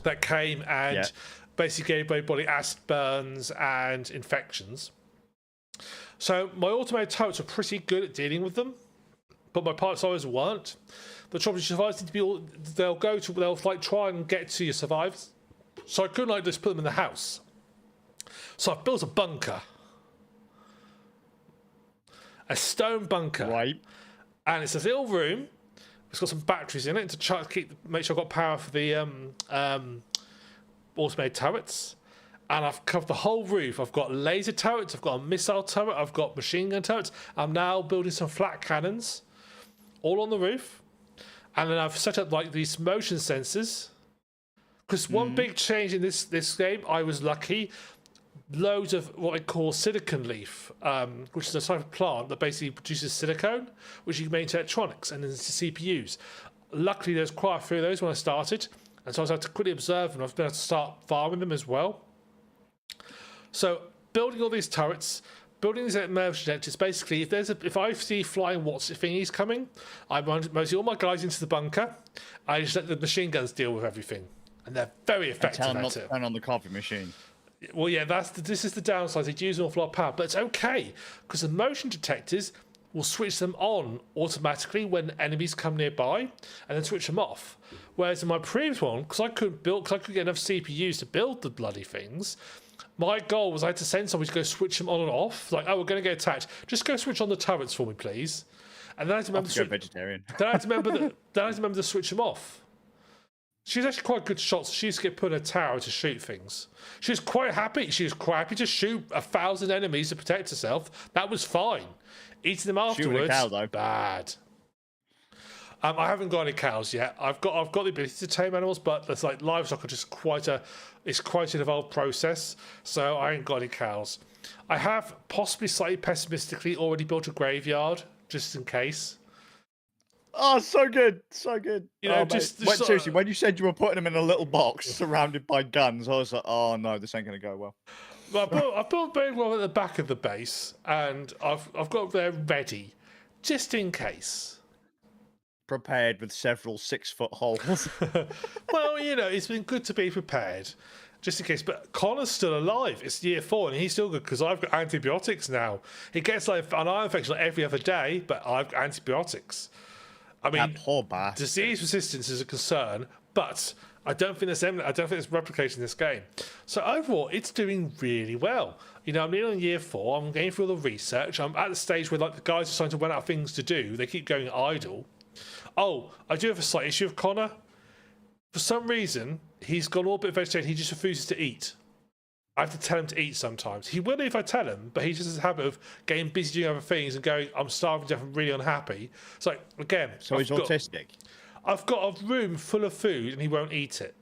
that came and basically gave everybody acid burns and infections. So my automated turrets are pretty good at dealing with them, but my parts always weren't. The trouble is, survivors need to be they'll like try and get to your survivors. So I couldn't like just put them in the house. So I built a bunker. A stone bunker. Right. And it's a little room. It's got some batteries in it to make sure I've got power for the automated turrets. And I've covered the whole roof. I've got laser turrets, I've got a missile turret, I've got machine gun turrets. I'm now building some flat cannons all on the roof. And then I've set up like these motion sensors. Because one big change in this game, I was lucky. Loads of what I call silicon leaf, which is a type of plant that basically produces silicone, which you can make into electronics and into CPUs. Luckily, there's quite a few of those when I started, and so I was able to quickly observe them. I've been able to start farming them as well. So, building all these turrets, building these emergency detectors. Basically, if I see flying thingies coming, I mostly all my guys into the bunker. I just let the machine guns deal with everything. and they're very And effective tell them at not to it. turn on the coffee machine. Well, yeah, this is the downside. They use an awful lot of power, but it's okay because the motion detectors will switch them on automatically when enemies come nearby, and then switch them off. Whereas in my previous one, because I couldn't get enough CPUs to build the bloody things, my goal was I had to send somebody to go switch them on and off. Like, oh, we're going to get attacked. Just go switch on the turrets for me, please. And then I had to remember Go vegetarian. then I had to remember to switch them off. She's actually quite good shot. So she used to get put in a tower to shoot things. She was quite happy. She was quite happy to shoot 1,000 enemies to protect herself. That was fine. Eating them afterwards, Shooting a cow, though. bad. I haven't got any cows yet. I've got the ability to tame animals, but there's like livestock are just quite an involved process. So I ain't got any cows. I have possibly slightly pessimistically already built a graveyard just in case. Oh, so good, so good. You know, seriously, when you said you were putting them in a little box surrounded by guns, I was like, oh no, this ain't gonna go well. Well, I've built very well at the back of the base, and I've got them ready, just in case. Prepared with several 6-foot holes. Well, you know, it's been good to be prepared, just in case. But Connor's still alive. It's year 4, and he's still good because I've got antibiotics now. He gets like an eye infection like every other day, but I've got antibiotics. I mean, That poor bastard. disease resistance is a concern, but I don't think there's replication in this game. So overall, it's doing really well. You know, I'm nearly on year 4. I'm going through all the research. I'm at the stage where like the guys are starting to run out of things to do. They keep going idle. Oh, I do have a slight issue with Connor. For some reason, he's gone all a bit vegetarian. He just refuses to eat. I have to tell him to eat sometimes. He will if I tell him, but he just has a habit of getting busy doing other things and going, I'm starving to death, I'm really unhappy. It's like, again... So he's autistic? I've got a room full of food and he won't eat it.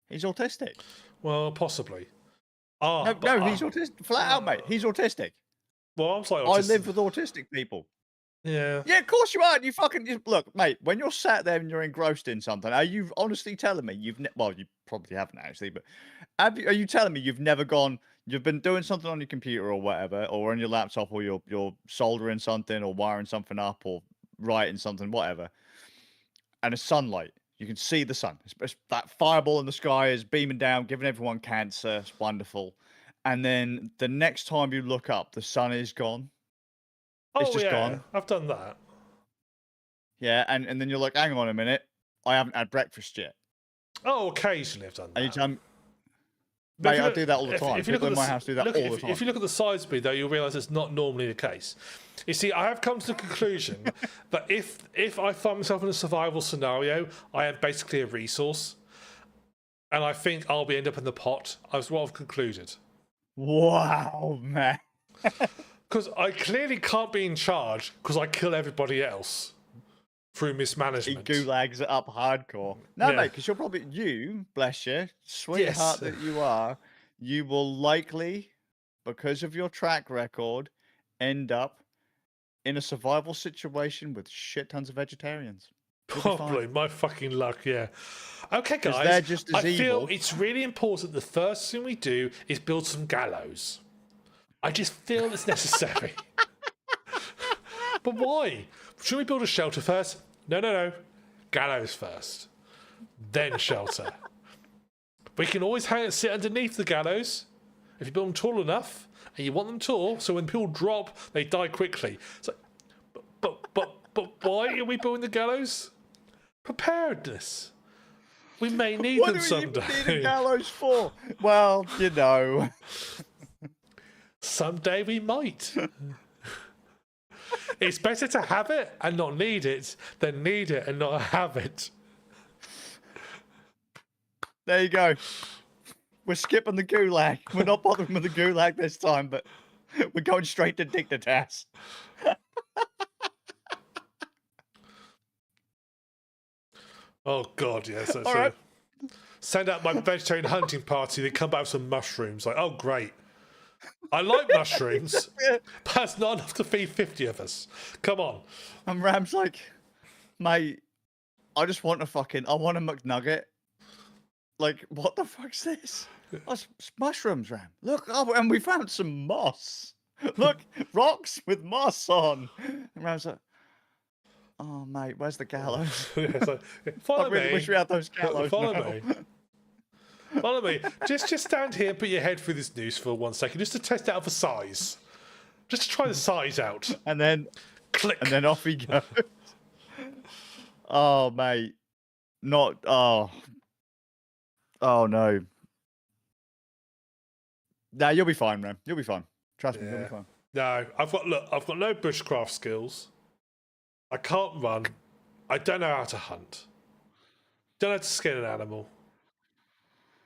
He's autistic? Well, possibly. He's autistic. Flat out, mate. He's autistic. Well, I'm sorry. I live with autistic people. Yeah. Yeah, of course you are. You fucking look, mate. When you're sat there and you're engrossed in something, are you honestly telling me well, you probably haven't actually, but are you telling me you've never gone? You've been doing something on your computer or whatever, or on your laptop, or you're soldering something, or wiring something up, or writing something, whatever. And it's sunlight. You can see the sun. It's that fireball in the sky is beaming down, giving everyone cancer. It's wonderful. And then the next time you look up, the sun is gone. It's just gone. I've done that. Yeah, and then you're like, hang on a minute, I haven't had breakfast yet. Oh, occasionally I've done that. Anytime, mate, I do that all the time. People in my house do that all the time. If you look at the side speed, though, you'll realise it's not normally the case. You see, I have come to the conclusion that if I find myself in a survival scenario, I am basically a resource, and I think I'll end up in the pot. That's what I've concluded. Wow, man. Because I clearly can't be in charge because I kill everybody else through mismanagement. He gulags it up hardcore. No, mate, because you're probably, bless you, sweetheart that you are, you will likely, because of your track record, end up in a survival situation with shit tons of vegetarians. Probably, my fucking luck, yeah. Okay, guys, they're just as I feel evil. it's really important the first thing we do is build some gallows. I just feel it's necessary. But why? Should we build a shelter first? No. Gallows first. Then shelter. We can always sit underneath the gallows if you build them tall enough, and you want them tall, so when people drop, they die quickly. So, but why are we building the gallows? Preparedness. We may need them someday. What do we even need a gallows for? Well, you know. Someday we might. It's better to have it and not need it than need it and not have it. There you go. We're skipping the gulag. We're not bothering with the gulag this time, but we're going straight to Nicktopia. Oh God, yes. All right. Send out my vegetarian hunting party. They come back with some mushrooms. Like, oh great. I like mushrooms, but that's not enough to feed 50 of us. Come on. And Ram's like, mate, I just want I want a McNugget. Like, what the fuck's this? Oh, it's mushrooms, Ram. Look, and we found some moss. Look, rocks with moss on. And Ram's like, oh, mate, where's the gallows? Yeah, follow I really me. wish we had those gallows. Follow now. me. Follow me. Just stand here and put your head through this noose for 1 second, just to test out the size. Just to try the size out. And then Click. And then off he goes. Oh, mate. Not. Oh. Oh, no. Nah, you'll be fine, man. You'll be fine. Trust me, you'll be fine. No, I've got no bushcraft skills. I can't run. I don't know how to hunt. Don't know how to skin an animal.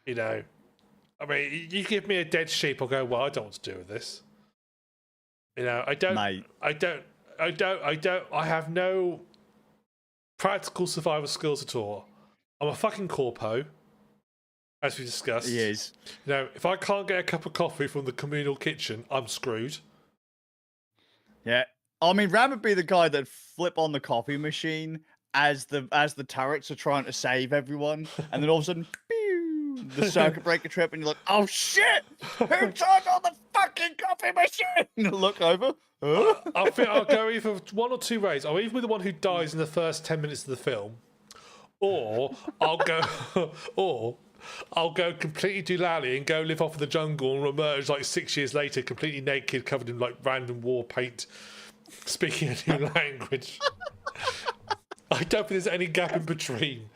You know, I mean, you give me a dead sheep, I'll go, well, I don't know what to do with this. You know, I don't. Mate. I have no practical survival skills at all. I'm a fucking corpo, as we discussed. He is. You know, if I can't get a cup of coffee from the communal kitchen, I'm screwed. Yeah. I mean, Ram would be the guy that flip on the coffee machine as the turrets are trying to save everyone, and then all of a sudden, pew, the circuit breaker trip, and you're like, oh shit! Who turned on the fucking coffee machine? And look over. Huh? I think I'll go either one or two ways. I'll either be the one who dies in the first 10 minutes of the film, or I'll go completely doolally and go live off in the jungle and emerge like 6 years later, completely naked, covered in like random war paint, speaking a new language. I don't think there's any gap in between.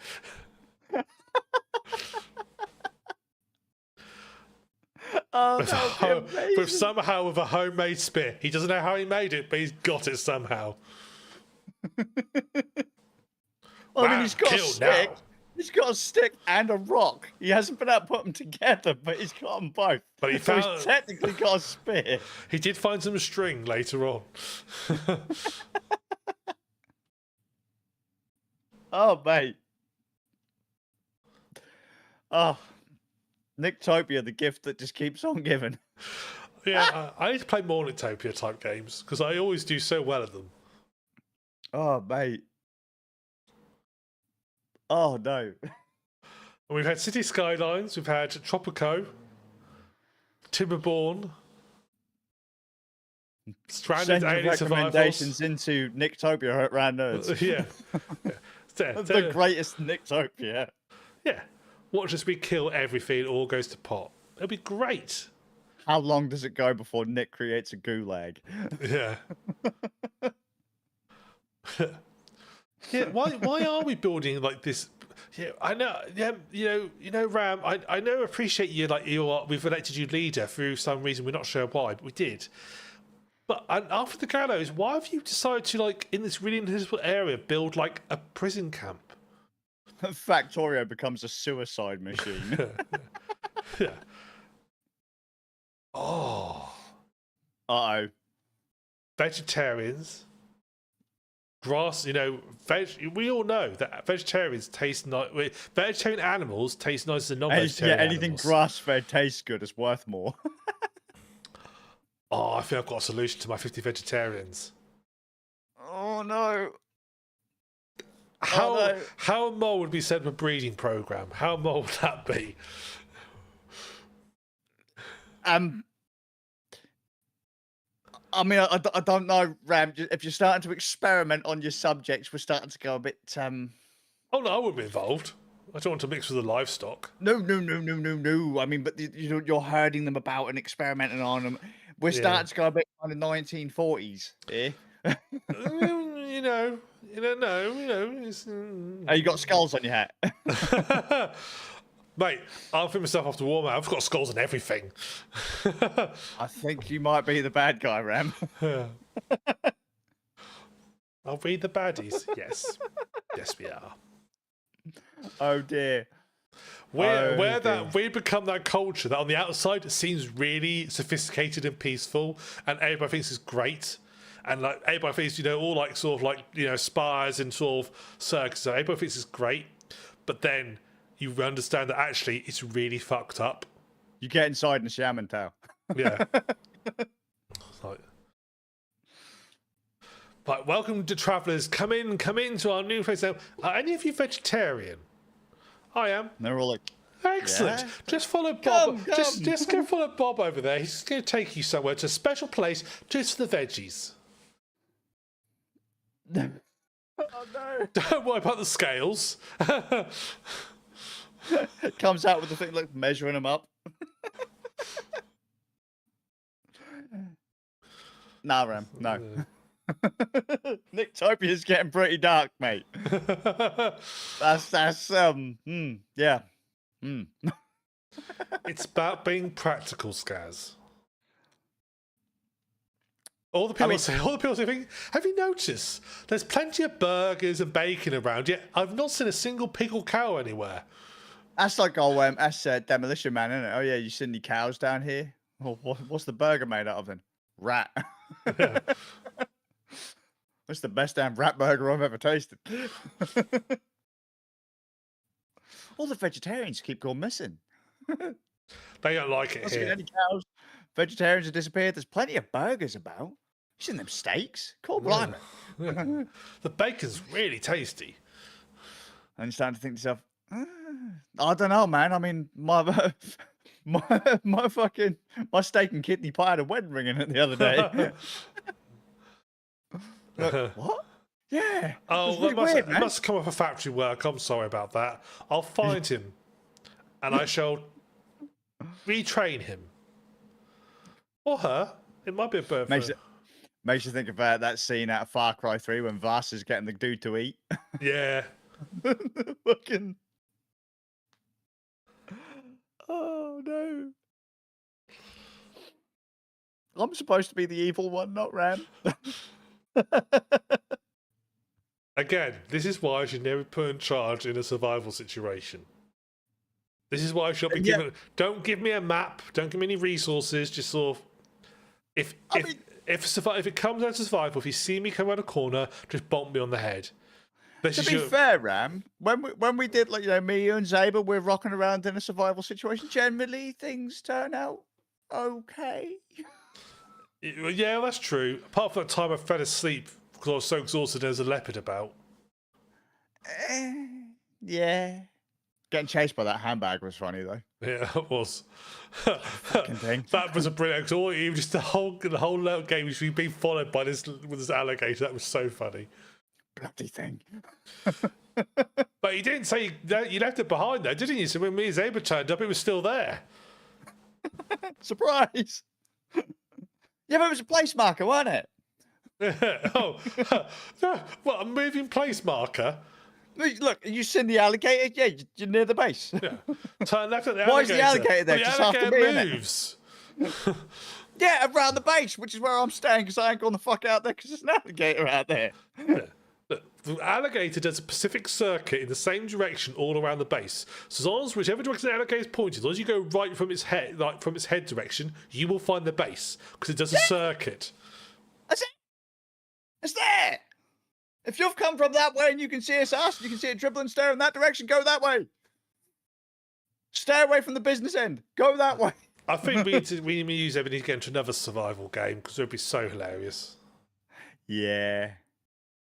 Oh, with somehow with a homemade spear. He doesn't know how he made it, but he's got it somehow. I mean, he's got a stick. Now. He's got a stick and a rock. He hasn't been able to put them together, but he's got them both. But he so he's technically got a spear. He did find some string later on. Oh, mate. Oh. Nicktopia, the gift that just keeps on giving. Yeah, I need to play more Nicktopia type games because I always do so well at them. Oh, mate. Oh, no. And we've had City Skylines, we've had Tropico, Timberborn, Stranded Send your Alien recommendations Survivors. into Nicktopia at Rand Nerds. Yeah. The greatest Nicktopia. Yeah. Watch as we kill everything, it all goes to pot. It'll be great. How long does it go before Nick creates a gulag? Yeah. Yeah, why are we building like this? Yeah, I know. Yeah, you know, Ram. I know. Appreciate you. Like we've elected you leader through some reason. We're not sure why, but we did. But after the gallows, why have you decided to like in this really inhospitable area build like a prison camp? Factorio becomes a suicide machine. Yeah. Oh. Uh-oh. Vegetarians. Grass, you know, we all know that vegetarians taste nice. Vegetarian animals taste nicer than non-vegetarian Yeah, anything animals. grass-fed tastes good is worth more. Oh, I think I've got a solution to my 50 vegetarians. Oh, no. How a mole would be sent to a breeding program? How a mole would that be? I mean, I don't know, Ram. If you're starting to experiment on your subjects, we're starting to go a bit. Oh no, I wouldn't be involved. I don't want to mix with the livestock. No. I mean, but you're herding them about and experimenting on them. We're starting to go a bit kind of 1940s. Yeah. You know. It's, Oh, you got skulls on your hat. Mate, I'll fit myself off the wall, man. I've got skulls and everything. I think you might be the bad guy, Ram. Are we the baddies? Yes. Yes, we are. Oh, dear. We become that culture that on the outside seems really sophisticated and peaceful, and everybody thinks it's great. And like everybody thinks, all like sort of like, spies and sort of circuses. Everybody thinks it's great. But then you understand that actually it's really fucked up. You get inside in a shaman tail. Yeah. Like, welcome to travellers. Come into our new place now. Are any of you vegetarian? I am. They're all like, excellent. Yeah. Just follow Bob. Come. Just go follow Bob over there. He's going to take you somewhere to a special place just for the veggies. Oh no! Don't worry about the scales. Comes out with the thing, like measuring them up. Nah, Ram, no. Nicktopia's getting pretty dark, mate. That's yeah. It's about being practical, Skazz. All the people say, have you noticed? There's plenty of burgers and bacon around, yet I've not seen a single pig or cow anywhere. That's like that's Demolition Man, isn't it? Oh yeah, you seen any cows down here? Well, what's the burger made out of then? Rat. Yeah. That's the best damn rat burger I've ever tasted. All the vegetarians keep going missing. They don't like it here. Any cows? Vegetarians have disappeared. There's plenty of burgers about. You seen them steaks? Cool, blimey. Yeah. The bacon's really tasty. And you're starting to think to yourself, I don't know, man. I mean, my steak and kidney pie had a wedding ring in it the other day. Look, what? Yeah. Oh, really it must come off a factory work. I'm sorry about that. I'll find him, and I shall retrain him. Or her. It might be a bird. Makes you think about that scene out of Far Cry 3 when Vass is getting the dude to eat. Yeah. Fucking. Oh no. I'm supposed to be the evil one, not Ram. Again, this is why I should never put in charge in a survival situation. This is why I should be given. Don't give me a map. Don't give me any resources. Just sort of. If it comes down to survival, if you see me come around a corner, just bonk me on the head. To be fair, Ram, when we did, like, me, you and Zaber, we're rocking around in a survival situation. Generally, things turn out okay. Yeah, that's true. Apart from that time I fell asleep because I was so exhausted, there's a leopard about. Yeah. Getting chased by that handbag was funny though. Yeah, it was. Fucking thing. That was a brilliant. Even just the whole little game, we've been followed by this alligator. That was so funny. Bloody thing. But you didn't say you left it behind though, didn't you? So when me and Zaber turned up, it was still there. Surprise. Yeah, but it was a place marker, wasn't it? Oh, what, a moving place marker? Look, you seen the alligator? Yeah, you're near the base. Yeah. Turn left at the alligator. Why is the alligator there? The Just alligator after me, moves. Yeah, around the base, which is where I'm staying because I ain't going the fuck out there because there's an alligator out there. Yeah. The alligator does a Pacific circuit in the same direction all around the base. So as long as whichever direction the alligator is pointing, as long as you go right from its head, like from its head direction, you will find the base because it does a circuit. That's it. It's there. If you've come from that way and you can see us, you can see it dribbling, stare in that direction, go that way. Stay away from the business end. Go that way. I think we need to use everything to get into another survival game because it would be so hilarious. Yeah.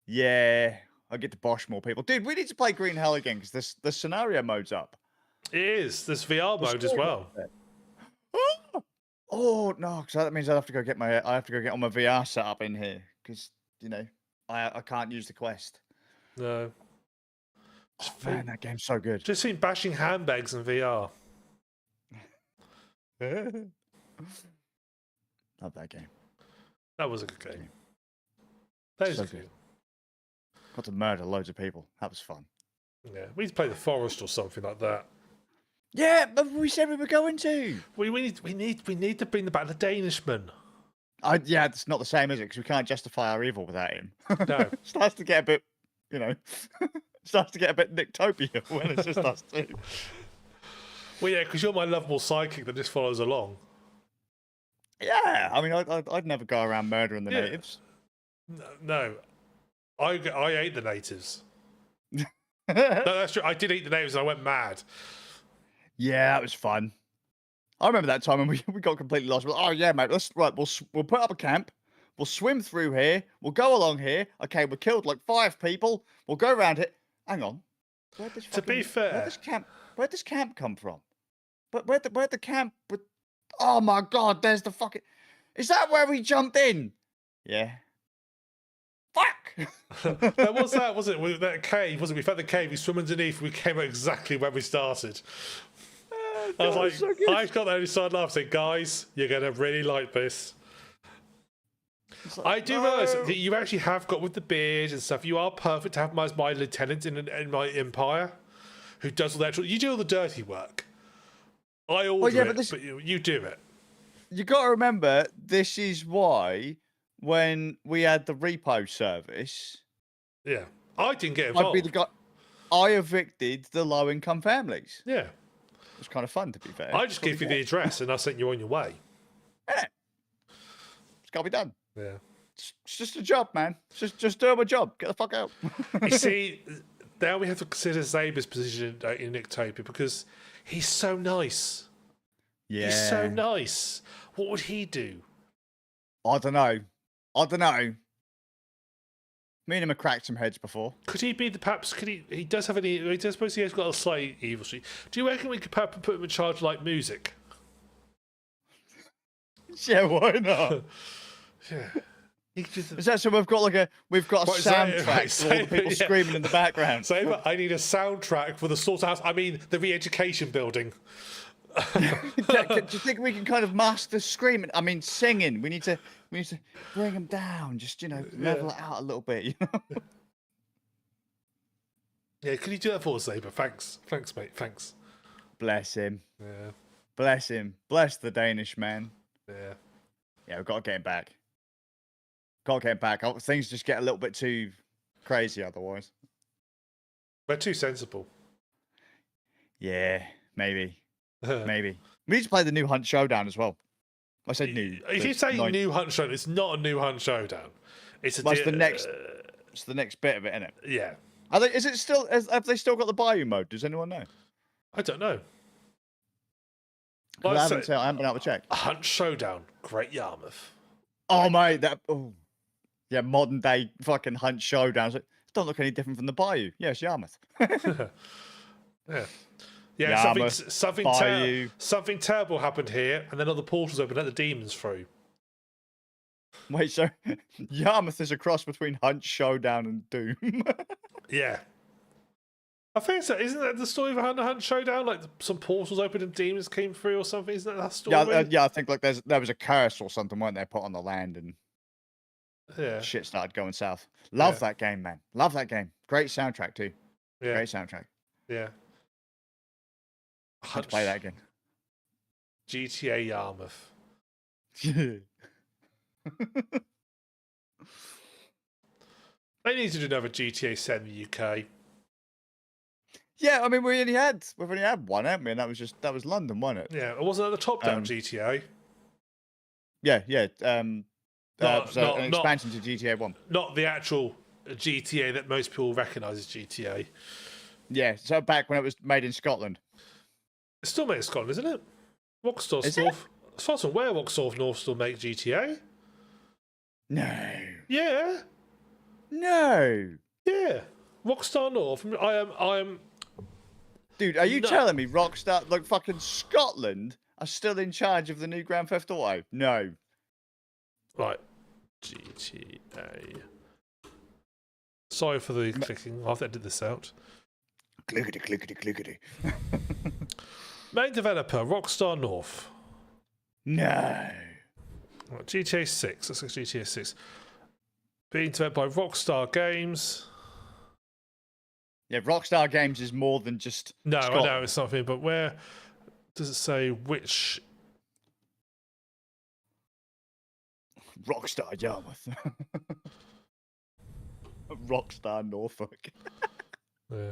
Yeah. I'll get to bosh more people. Dude, we need to play Green Hell again because the scenario mode's up. It is. There's VR mode as well. Oh no, because that means I have to go get all my VR set up in here because I can't use the Quest. No. Man, that game's so good. Just seen bashing handbags in VR. Love that game. That was a good game. That is So good. Got to murder loads of people. That was fun. Yeah, we need to play the forest or something like that. Yeah, but we said we were going to. We need to bring back the Danishman. Yeah, it's not the same, is it? Because we can't justify our evil without him. No. Starts to get a bit, starts to get a bit Nicktopia when it's just us two. Well, yeah, because you're my lovable sidekick that just follows along. Yeah, I mean, I'd never go around murdering the natives. No, I ate the natives. No, that's true. I did eat the natives and I went mad. Yeah, that was fun. I remember that time when we got completely lost. Oh yeah, mate. We'll put up a camp. We'll swim through here. We'll go along here. Okay, we killed like 5 people. We'll go around it. Hang on. To be fair, where'd this camp come from? But where'd the camp? Oh my god! There's the fucking. Is that where we jumped in? Yeah. Fuck! That was that, wasn't it? That cave, wasn't it? We found the cave, we swam underneath, we came out exactly where we started. I was like, so good. I got there and started laughing, saying, guys, you're going to really like this. Like, I do realise that you actually have got with the beard and stuff, you are perfect to have as my lieutenant in my empire who does all the actual. You do all the dirty work. I order it, but you do it. You got to remember, this is why when we had the repo service, Yeah, I didn't get involved. I'd be the guy. I evicted the low-income families. Yeah, It was kind of fun, to be fair. I just gave you the address and I sent you on your way. Yeah. It's got to be done. Yeah, It's just a job, man. Just do my job. Get the fuck out. you see, now we have to consider Saber's position in Nicktopia because he's so nice. Yeah. He's so nice. What would he do? I don't know. Me and him have cracked some heads before. Could he be the perhaps? Could he? He does have any. I suppose he has got a slight evil streak. Do you reckon we could perhaps put him in charge of, like, music? Yeah, why not? Yeah. He could just, Is that so? We've got a soundtrack for all the people yeah. screaming in the background. Saber, I need a soundtrack for the slaughterhouse. I mean, the re-education building. Do you think we can kind of master screaming? I mean, singing. We need to bring them down. Just level it out a little bit. You know? Yeah, could you do that for us, Saber? Thanks, mate. Thanks. Bless him. Yeah. Bless him. Bless the Danish man. Yeah. Yeah, we've got to get him back. Things just get a little bit too crazy otherwise. We're too sensible. Yeah, maybe. Maybe. We need to play the new Hunt Showdown as well. I said new. If you say new Hunt Showdown, it's not a new Hunt Showdown. It's the next. It's the next bit of it, isn't it? Yeah. Is it still? Have they still got the Bayou mode? Does anyone know? I don't know. I haven't been able to check. Hunt Showdown, Great Yarmouth. Oh mate, yeah, modern day fucking Hunt Showdowns. It don't look any different from the Bayou. Yeah, it's Yarmouth. Yeah. Yeah, Yarmouth, something terrible happened here, and then other portals opened, let the demons through. Wait, so Yarmouth is a cross between Hunt Showdown and Doom? Yeah. I think so. Isn't that the story of Hunt Showdown? Like some portals opened and demons came through or something? Isn't that story? Yeah, I think like there was a curse or something, weren't they, put on the land and shit started going south. Love that game, man. Love that game. Great soundtrack too. Yeah. Great soundtrack. Yeah. Let's play that again. GTA Yarmouth. They need to do another GTA set in the UK. Yeah, I mean we've only had one, haven't we? And that was London, wasn't it? Yeah, it wasn't the top-down GTA. Yeah. An expansion to GTA 1. Not the actual GTA that most people recognise as GTA. Yeah, so back when it was made in Scotland. It's still made in Scotland, isn't it? Rockstar Is North. As far as I'm aware, Rockstar North still make GTA. No. Yeah. No. Yeah. Rockstar North. I am. Dude, are you telling me Rockstar, like fucking Scotland, are still in charge of the new Grand Theft Auto? No. Right. GTA. Sorry for the clicking. I'll have to edit this out. Clickety. Main developer, Rockstar North. No. Right, GTA 6. Let's go GTA 6. Being developed by Rockstar Games. Yeah, Rockstar Games is more than just No, Scotland. I know it's something, but where does it say which? Rockstar Yarmouth. Rockstar Norfolk. Yeah.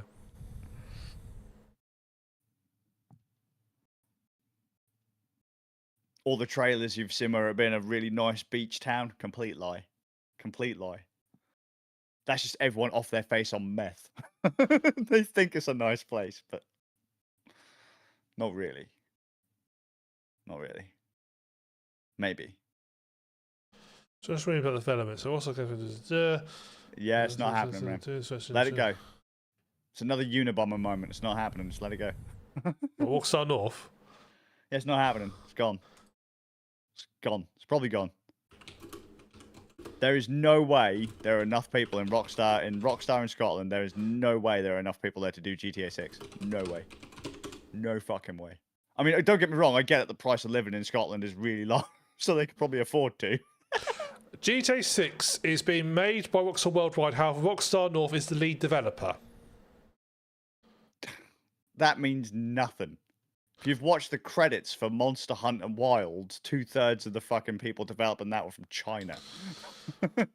All the trailers you've seen where it being a really nice beach town, complete lie. Complete lie. That's just everyone off their face on meth. They think it's a nice place, but not really. Not really. Maybe. Just reading about the development. So also Yeah, it's not happening, man. Let it go. It's another Unabomber moment. It's not happening. Just let it go. Rockstar North. Yeah, it's not happening. It's gone. It's gone. It's probably gone. There is no way there are enough people in Rockstar in Scotland. There is no way there are enough people there to do GTA 6. No way. No fucking way. I mean, don't get me wrong. I get it. The price of living in Scotland is really low, so they could probably afford to. GTA 6 is being made by Rockstar Worldwide. However, Rockstar North is the lead developer. That means nothing. If you've watched the credits for Monster Hunter Wilds, 2/3 of the fucking people developing that were from China.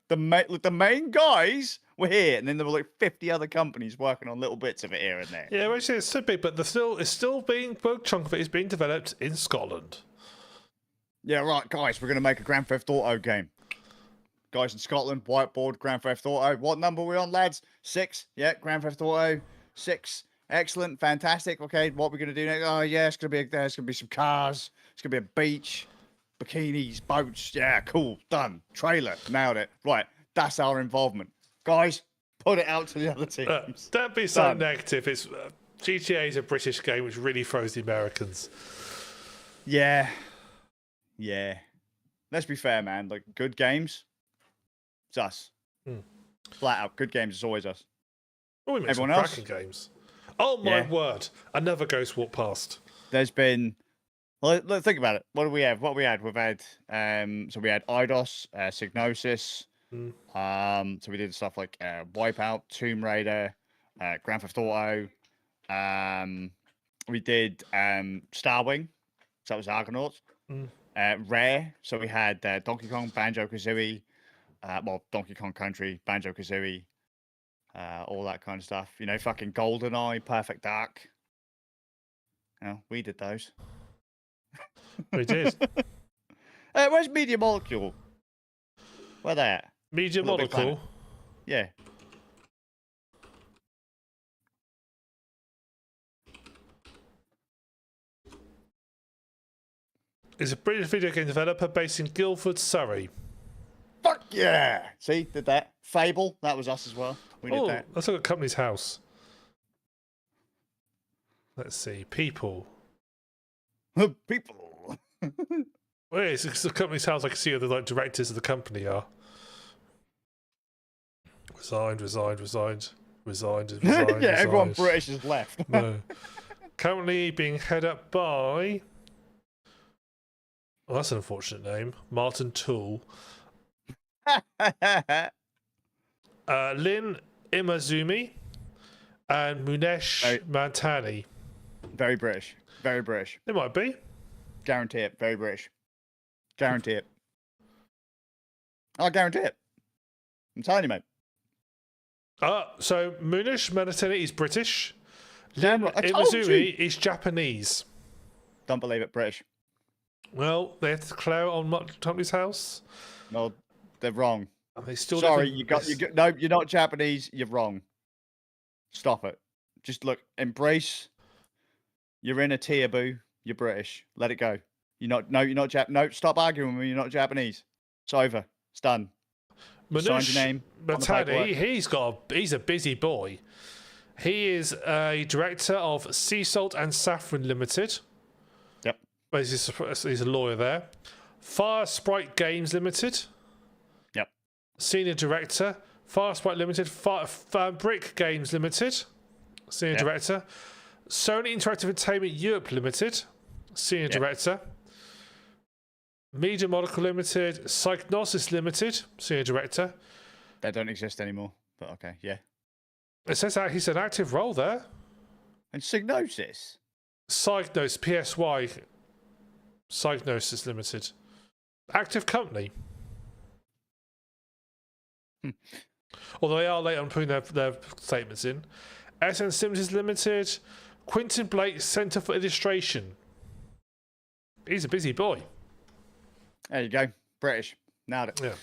the main guys were here, and then there were like 50 other companies working on little bits of it here and there. Yeah, actually, it's so big, but it's still being a big chunk of it is being developed in Scotland. Yeah, right, guys, we're gonna make a Grand Theft Auto game. Guys in Scotland, whiteboard, Grand Theft Auto. What number are we on, lads? 6. Yeah, Grand Theft Auto 6. Excellent, fantastic. Okay, what we're gonna do next? Oh yeah, there's gonna be some cars. It's gonna be a beach, bikinis, boats. Yeah, cool, done. Trailer, nailed it. Right, that's our involvement, guys. Put it out to the other teams. Don't be so negative. It's GTA is a British game, which really throws the Americans. Yeah. Let's be fair, man. Like good games, it's us. Flat out, good games. It's always us. Oh, we make Everyone some else? cracking games. Oh my word! Another ghost walked past. There's been. Well, let's think about it. What do we have? We've had. So we had IDOS, Psygnosis. So we did stuff like Wipeout, Tomb Raider, Grand Theft Auto. We did Starwing. So that was Argonauts. Rare. So we had Donkey Kong, Banjo Kazooie. Donkey Kong Country, Banjo Kazooie. All that kind of stuff. You know, fucking GoldenEye, Perfect Dark. You know, we did those. We did. Where's Media Molecule? Where they at? Media Molecule? Yeah. Is a British video game developer based in Guildford, Surrey. Fuck yeah! See, did that. Fable, that was us as well. We did that. Let's look at company's house. Let's see. People. People. Wait, it's the company's house. I can see who the directors of the company are. Resigned. Yeah, everyone British is left. No. Currently being head up by. Well, that's an unfortunate name. Martin Toole. Lynn Imazumi and Munesh Mantani. Very British. Very British. It might be. Guarantee it. Very British. Guarantee it. I'll guarantee it. I'm telling you, mate. So Munesh Mantani is British. Damn Lynn right. I told Imazumi you. is Japanese. Don't believe it. British. Well, they have to declare on company's house. No, they're wrong. Are they still Sorry, no, you're not Japanese. You're wrong. Stop it. Just look, embrace. You're in a teaboo. You're British. Let it go. You're not. No, you're not No, stop arguing with me. You're not Japanese. It's over. It's done. Signed your name. Matani, he's a busy boy. He is a director of Sea Salt and Saffron Limited. Yep. He's a lawyer there. Fire Sprite Games Limited. Yep. Senior director. Fire Sprite Limited. Brick Games Limited. Senior director. Sony Interactive Entertainment Europe Limited. Senior director. Media Molecule Limited. Psygnosis Limited. Senior director. They don't exist anymore. But okay, yeah. It says that he's an active role there. And Psygnosis. Psygnosis, PSY. Psygnosis Limited. Active company. Although they are late on putting their statements in. SN Sims Limited. Quinton Blake Centre for Illustration. He's a busy boy. There you go. British. Nailed it. Yeah.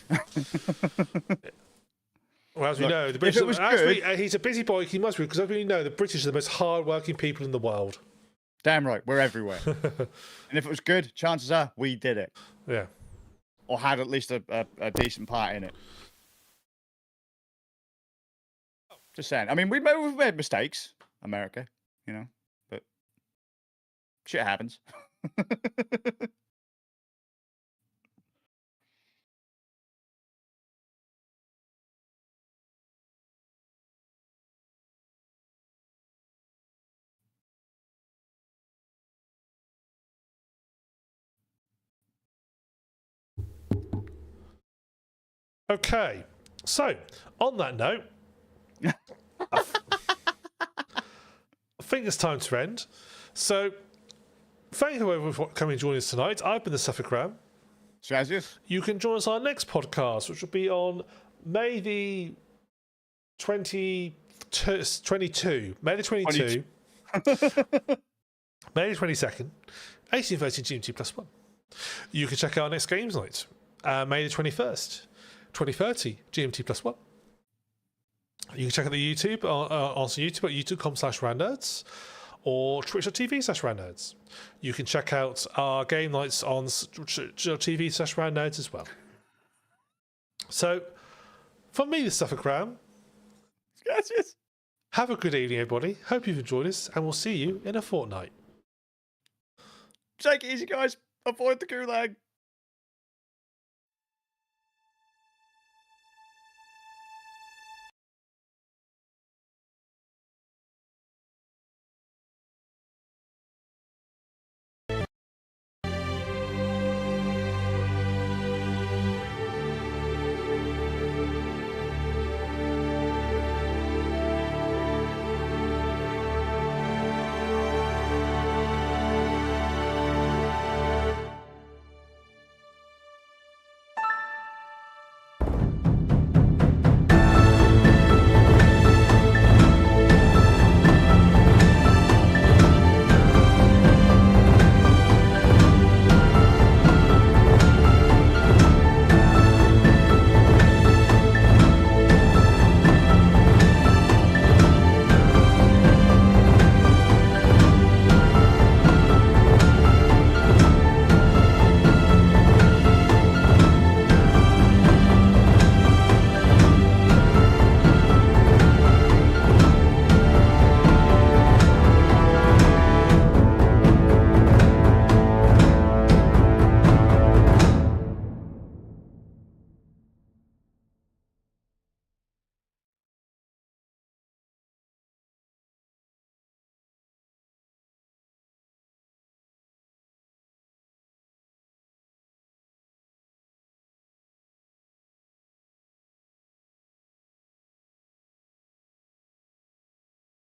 Well, as we know, the British. He's a busy boy. He must be, because as we know, the British are the most hard-working people in the world. Damn right. We're everywhere. And if it was good, chances are we did it. Yeah. Or had at least a decent part in it. Just saying. I mean, we've made mistakes, America, you know, but shit happens. Okay, so on that note, I think it's time to end. So, thank you everyone for coming and joining us tonight. I've been the Suffolk Ram. Skazz. You can join us on our next podcast, which will be on May the 22. May the 22. May the 22nd, 1830 GMT +1. You can check out our next games night, May the 21st, 2030 GMT +1. You can check out the YouTube on YouTube at youtube.com/rannerds or twitch.tv/rannerds. You can check out our game nights on TV/rannerds as well. So, from me, the Suffolk Ram. Skazz. Have a good evening, everybody. Hope you've enjoyed us, and we'll see you in a fortnight. Take it easy, guys. Avoid the Gulag.